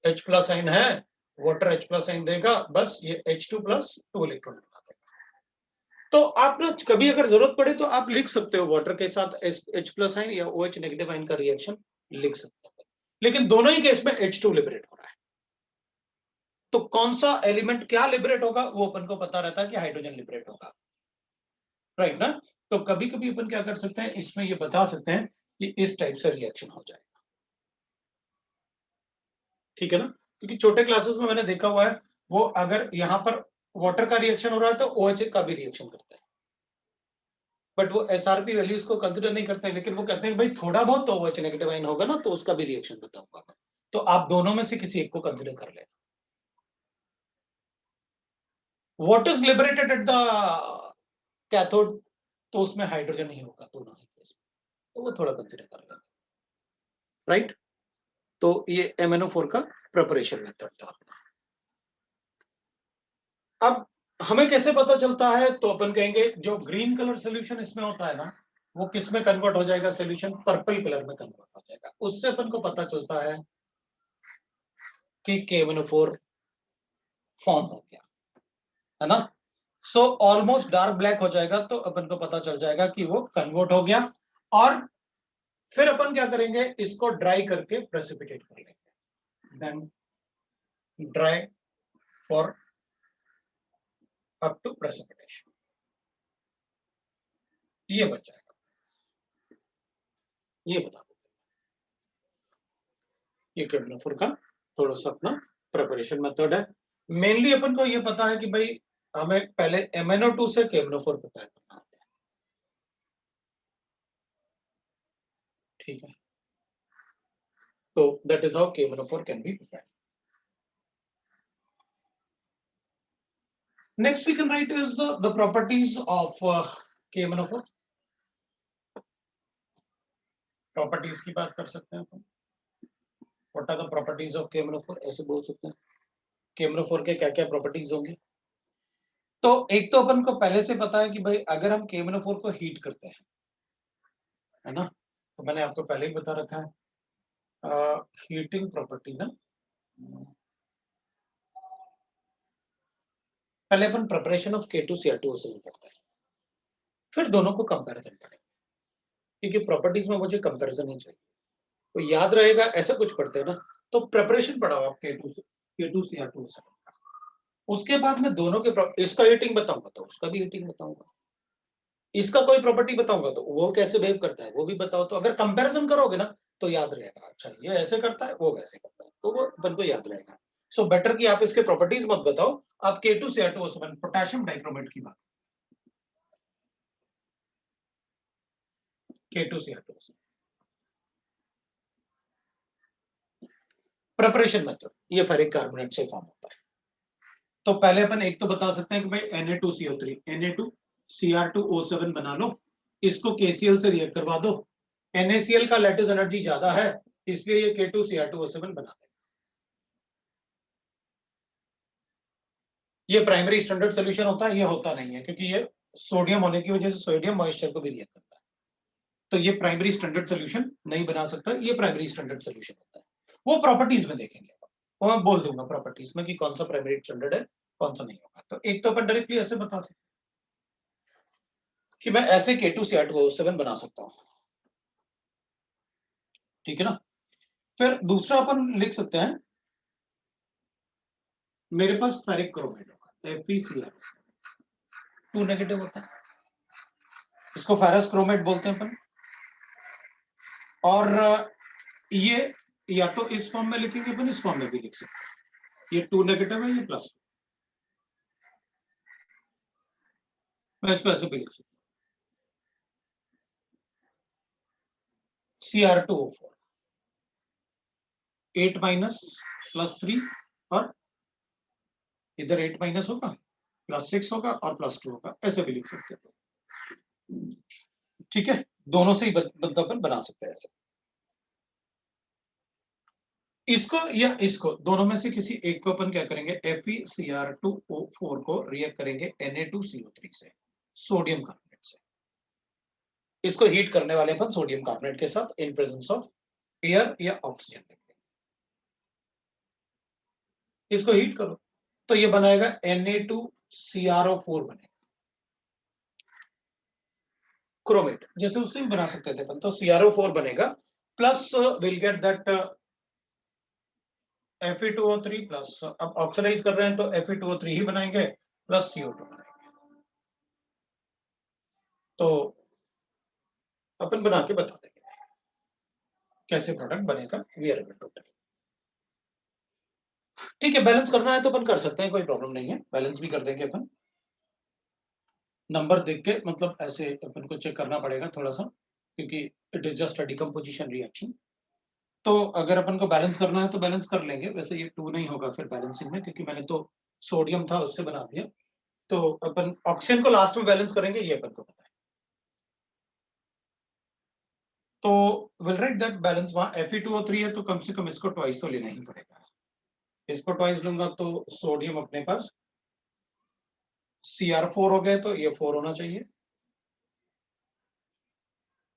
H प्लस साइन है, वाटर H प्लस साइन देगा, बस ये H2 प्लस 2 इलेक्ट्रॉन बना देगा। तो आप ना कभी अगर जरूरत पड़े तो आप लिख सकते हो वाटर के साथ H प्लस आयन या OH नेगेटिव आयन का रिएक्शन लिख सकते हो, लेकिन दोनों ही केस में H2 लिबरेट हो रहा है। तो कौन सा एलिमेंट क्या लिबरेट होगा वो अपन को पता रहता है कि हाइड्रोजन लिबरेट होगा, राइट ना। तो कभी कभी अपन क्या कर सकते हैं, इसमें ये बता सकते हैं कि इस टाइप से रिएक्शन हो जाएगा, ठीक है ना। क्योंकि छोटे क्लासेस में मैंने देखा हुआ है, वो अगर यहाँ पर वाटर का रिएक्शन हो रहा है तो OH का भी रिएक्शन करता है, बट वो SRP वैल्यूज को कंसिडर नहीं करते हैं, लेकिन वो कहते हैं भाई थोड़ा बहुत तो OH नेगेटिव आयन होगा ना, तो उसका भी रिएक्शन बताऊंगा। तो आप दोनों में से किसी एक को कंसिडर कर लेना। What is liberated at the cathode, तो उसमें हाइड्रोजन ही होगा दोनों ही केस में, तो वो थोड़ा कंसिडर कर लेना, राइट। तो ये MnO4 का प्रिपरेशन मेथड था। अब हमें कैसे पता चलता है, तो अपन कहेंगे जो ग्रीन कलर सोल्यूशन इसमें होता है ना, वो किस में कन्वर्ट हो जाएगा, सोल्यूशन पर्पल कलर में कन्वर्ट हो जाएगा। उससे अपन को पता चलता है कि KMnO4 फॉर्म हो गया, है ना। सो ऑलमोस्ट डार्क ब्लैक हो जाएगा, तो अपन को पता चल जाएगा कि वो कन्वर्ट हो गया। और फिर अपन क्या करेंगे, इसको ड्राई करके प्रेसिपिटेट कर लेंगे, then dry for up to precipitation, ये बच जाएगा। ये बता दो, ये KMnO4 का थोड़ा सा अपना प्रिपरेशन मेथड है। मेनली अपन को ये पता है कि भाई हमें पहले MnO2 से KMnO4 प्रिपेयर करना होता है, ठीक है। तो that is how KMnO4 can be prepared. Next we can write is the properties of KMnO4। Properties की बात कर सकते हैं अपन। What are the properties of KMnO4, ऐसे बोल सकते हैं KMnO4 के क्या क्या प्रॉपर्टीज होंगे। तो एक तो अपन को पहले से पता है कि भाई अगर हम KMnO4 को हीट करते हैं, है ना, तो मैंने आपको पहले ही बता रखा है हीटिंग प्रॉपर्टी ना। पहले अपन प्रिपरेशन ऑफ K2Cr2O7 करते हैं, फिर दोनों को कंपैरिजन करेंगे, क्योंकि प्रॉपर्टीज में मुझे कंपैरिजन ही चाहिए। तो याद रहेगा, ऐसा कुछ पढ़ते हैं ना, तो प्रिपरेशन पढ़ाओ आप K2Cr2O7, उसके बाद में दोनों के इसका हीटिंग बताऊंगा तो उसका भी हीटिंग बताऊंगा, इसका कोई प्रॉपर्टी बताऊंगा तो वो कैसे बिहेव करता है वो भी बताओ। तो अगर कंपैरिजन करोगे ना तो याद रहेगा, अच्छा ये ऐसे करता है वो वैसे करता है, तो वो अपन को याद रहेगा। सो बेटर कि आप इसके प्रॉपर्टीज मत बताओ, आप K2Cr2O7 पोटेशियम डाइक्रोमेट की बात, K2Cr2O7 प्रिपरेशन मेथड, ये फेरिक कार्बोनेट से फॉर्म होता है। तो पहले अपन एक तो बता सकते हैं कि भाई Na2CO3 Na2Cr2O7 बना लो, इसको KCl से रिएक्ट करवा दो, NaCl का लैटिस एनर्जी ज्यादा है, इसलिए ये K2Cr2O7 बना देगा। ये प्राइमरी स्टैंडर्ड सोल्यूशन होता है, ये होता नहीं है क्योंकि ये सोडियम होने की वजह से सोडियम मॉइस्चर को भी रिएक्ट करता है, तो ये प्राइमरी स्टैंडर्ड सोल्यूशन नहीं बना सकता, ये प्राइमरी स्टैंडर्ड सोल्यूशन होता है। वो प्रॉपर्टीज में देखेंगे, वो मैं बोल दूंगा प्रॉपर्टीज में कि कौन सा प्राइमरी स्टैंडर्ड है कौन सा नहीं होगा। तो एक तो अपन डायरेक्टली ऐसे बता सकते कि मैं ऐसे K2Cr2O7 बना सकता हूं, ठीक है ना। फिर दूसरा अपन लिख सकते हैं, मेरे पास फेरिक क्रोमाइड होगा, FeCl 2 नेगेटिव होता है, इसको फेरस क्रोमेट बोलते हैं अपन। और ये या तो इस फॉर्म में लिखेंगे अपन, इस फॉर्म में भी लिख सकते हैं, ये 2 नेगेटिव है, ये प्लस, मैं इसको ऐसे भी लिख सकता हूँ Cr2O4 8 माइनस प्लस 3, और इधर 8 माइनस होगा, प्लस 6 होगा और प्लस 2 होगा, ऐसे भी लिख सकते हैं। ठीक है, दोनों से ही अपन बना सकते हैं ऐसे। इसको या इसको दोनों में से किसी एक को अपन क्या करेंगे, FeCr2O4 को रिएक्ट करेंगे Na2CO3 से, सोडियम कार्बोनेट से। इसको हीट करने वाले अपन सोडियम कार्बोनेट के साथ इन प्रेजेंस ऑफ एयर या ऑक्सीजन। इसको हीट करो तो ये बनाएगा Na2CrO4 बनेगा, क्रोमेट, जैसे उससे भी बना सकते थे अपन, तो CrO4 बनेगा, plus will get that Fe2O3 plus, अब ऑक्सीडाइज कर रहे हैं तो Fe2O3 ही बनाएंगे, प्लस CO2 बनाएंगे। तो अपन बना के बता देंगे कैसे प्रोडक्ट बनेगा, we are able to tell. ठीक है, बैलेंस करना है तो अपन कर सकते हैं, कोई प्रॉब्लम नहीं है, बैलेंस भी कर देंगे अपन। नंबर देख के मतलब ऐसे अपन को चेक करना पड़ेगा थोड़ा सा, क्योंकि it is just a decomposition reaction. तो अगर अपन को बैलेंस करना है तो बैलेंस कर लेंगे, वैसे ये 2 नहीं होगा फिर बैलेंसिंग में, क्योंकि मैंने तो सोडियम था उससे बना दिया। तो अपन ऑक्सीजन को लास्ट में बैलेंस करेंगे, ये अपन को पता है। तो विल राइट दैट बैलेंस, वहां Fe2O3 है तो कम से कम इसको ट्वाइस तो लेना ही पड़ेगा। इसको ट्वाइस लूंगा तो सोडियम अपने पास Cr4 हो गए, तो ये 4 होना चाहिए,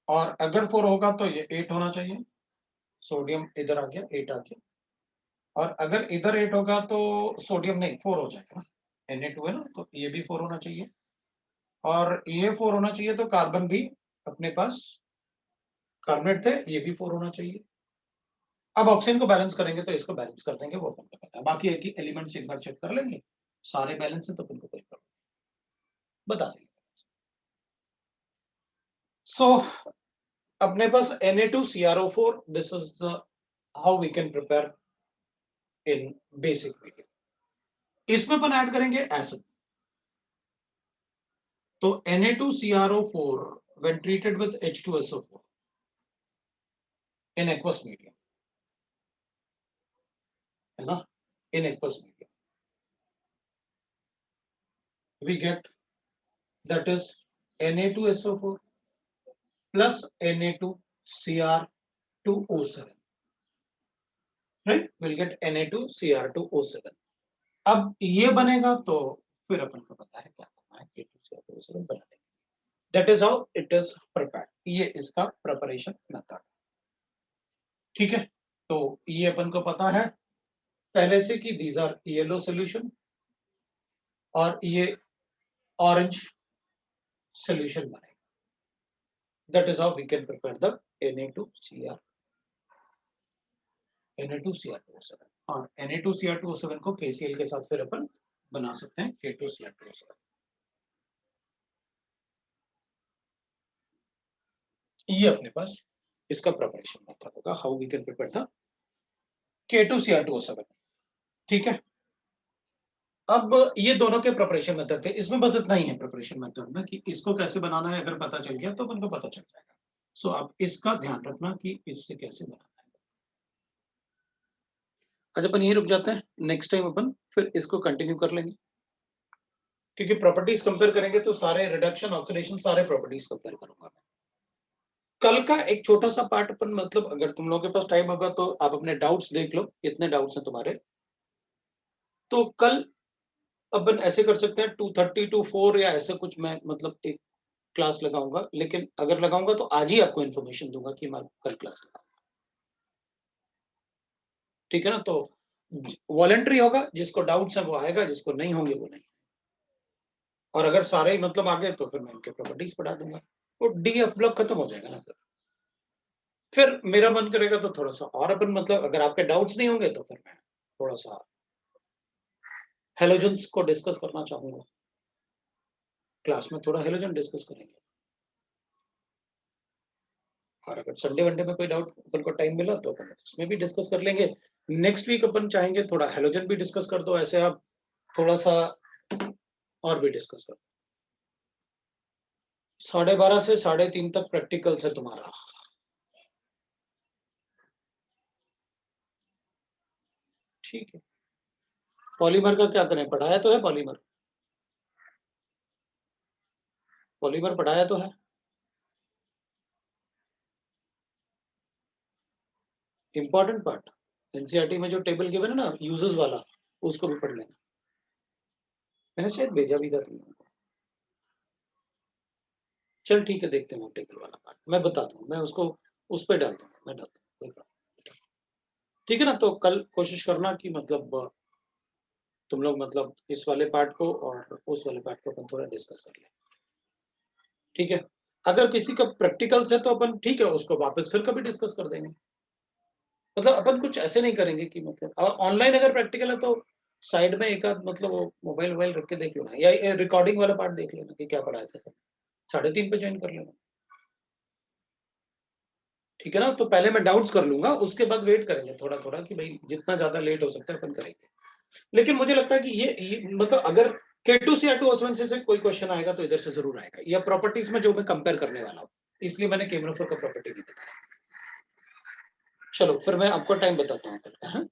और अगर 4 होगा तो ये 8 होना चाहिए, सोडियम इधर आ गया, 8 आ गया, और अगर इधर 8 होगा तो सोडियम नहीं 4 हो जाएगा ना, Na2 है ना, तो ये भी 4 होना चाहिए, और ये 4 होना चाहिए, तो कार्बन भी अपने पास कार्बोनेट थे, ये भी 4 होना चाहिए। अब ऑक्सीजन को बैलेंस करेंगे तो इसको बैलेंस कर देंगे, वो अपन को पता है, बाकी एक ही एलिमेंट्स एक बार चेक कर लेंगे, सारे बैलेंस है तो अपन को कोई प्रॉब्लम बता देंगे। सो अपने पास Na2CrO4, this is the how we can prepare in basic medium. इसमें अपन ऐड करेंगे एसिड, तो Na2CrO4 when treated with H2SO4 in aqueous medium, है ना, in aqueous medium we get that is Na2SO4 plus Na2Cr2O7, right, we'll get Na2Cr2O7। अब ये बनेगा तो फिर अपन को पता है क्या करना है, K2Cr2O7 बना देंगे। That is how it is prepared, ये इसका preparation method। ठीक है, तो ये अपन को पता है पहले से कि these are yellow solution और ये ऑरेंज solution बनेगा। That is how we can prepare the Na2Cr2O7, और Na2Cr2O7 को KCl के साथ फिर अपन बना सकते हैं K2Cr2O7। ये अपने पास इसका प्रिपरेशन मेथड होगा, how we can prepare the K2Cr2O7। ठीक है, अब ये दोनों के प्रिपरेशन मेथड थे, इसमें बस इतना ही है प्रिपरेशन मेथड में कि इसको कैसे बनाना है, अगर पता चल गया तो अपन को पता चल जाएगा। सो आप इसका ध्यान रखना कि इससे कैसे बनाना है। आज अपन यही रुक जाते हैं, नेक्स्ट टाइम अपन फिर इसको कंटिन्यू कर लेंगे, क्योंकि प्रॉपर्टीज कंपेयर करेंगे तो सारे रिडक्शन ऑक्सीडेशन सारे प्रॉपर्टीज कंपेयर करूंगा मैं। कल का एक छोटा सा पार्ट अपन, मतलब अगर तुम लोगों के पास टाइम होगा तो आप अपने डाउट्स देख लो, इतने डाउट्स हैं तुम्हारे, तो कल अपन ऐसे कर सकते हैं 2:30 to 4 या ऐसा कुछ, मैं मतलब एक क्लास लगाऊंगा, लेकिन अगर लगाऊंगा तो आज ही आपको इन्फॉर्मेशन दूंगा कि मैं कल क्लास लगाऊंगा। ठीक है ना, तो वॉलंटरी होगा, जिसको डाउट्स है वो आएगा, जिसको नहीं होंगे वो नहीं, और अगर सारे ही मतलब आ गए तो फिर मैं इनके प्रॉपर्टीज पढ़ा दूंगा, वो डीएफ ब्लॉक खत्म हो जाएगा ना। फिर मेरा मन करेगा तो थोड़ा सा और अपन, मतलब अगर आपके डाउट्स नहीं होंगे तो फिर मैं थोड़ा सा हेलोजन्स को डिस्कस करना चाहूंगा, क्लास में थोड़ा हेलोजन डिस्कस करेंगे, और अगर संडे वनडे में कोई डाउट अपन को टाइम मिला तो अपन उसमें भी डिस्कस कर लेंगे। नेक्स्ट वीक अपन चाहेंगे थोड़ा हेलोजन भी डिस्कस कर दो, ऐसे आप थोड़ा सा और भी डिस्कस कर। 12:30 से 3:30 तक प्रैक्टिकल्स है तुम्हारा। ठीक है, पॉलीमर का क्या करें, पढ़ाया तो है पॉलीमर, पॉलीमर पढ़ाया तो है। इंपॉर्टेंट पार्ट एनसीईआरटी में जो टेबल गिवन है ना यूजेस वाला, उसको भी पढ़ लेंगे। मैंने शायद भेजा भी था तुम लोगों को। चल ठीक है, देखते हैं टेबल वाला पार्ट, मैं बताता हूँ, मैं उसको उस पर डाल दूंगा, मैं डालता हूँ। ठीक है ना, तो कल कोशिश करना कि मतलब तुम लोग मतलब इस वाले पार्ट को और उस वाले पार्ट को अपन थोड़ा डिस्कस कर ले। ठीक है, अगर किसी का प्रैक्टिकल्स है तो अपन ठीक है उसको वापस फिर कभी डिस्कस कर देंगे। मतलब अपन कुछ ऐसे नहीं करेंगे कि मतलब ऑनलाइन अगर प्रैक्टिकल है तो साइड में एक आध मतलब वो मोबाइल वोबाइल रख के देख लेना, या रिकॉर्डिंग वाला पार्ट देख लेना कि क्या पढ़ाया था। 3:30 पे ज्वाइन कर लेना। ठीक है ना, तो पहले मैं डाउट्स कर लूंगा, उसके बाद वेट करेंगे थोड़ा थोड़ा कि भाई जितना ज्यादा लेट हो सकता है अपन करेंगे। लेकिन मुझे लगता है कि ये मतलब अगर K2 से या टू ओसवन से कोई क्वेश्चन आएगा तो इधर से जरूर आएगा, या प्रॉपर्टीज में जो मैं कंपेयर करने वाला हूँ, इसलिए मैंने केमनोफर का प्रॉपर्टी नहीं बताया। चलो फिर मैं आपको टाइम बताता हूँ कल का। हाँ?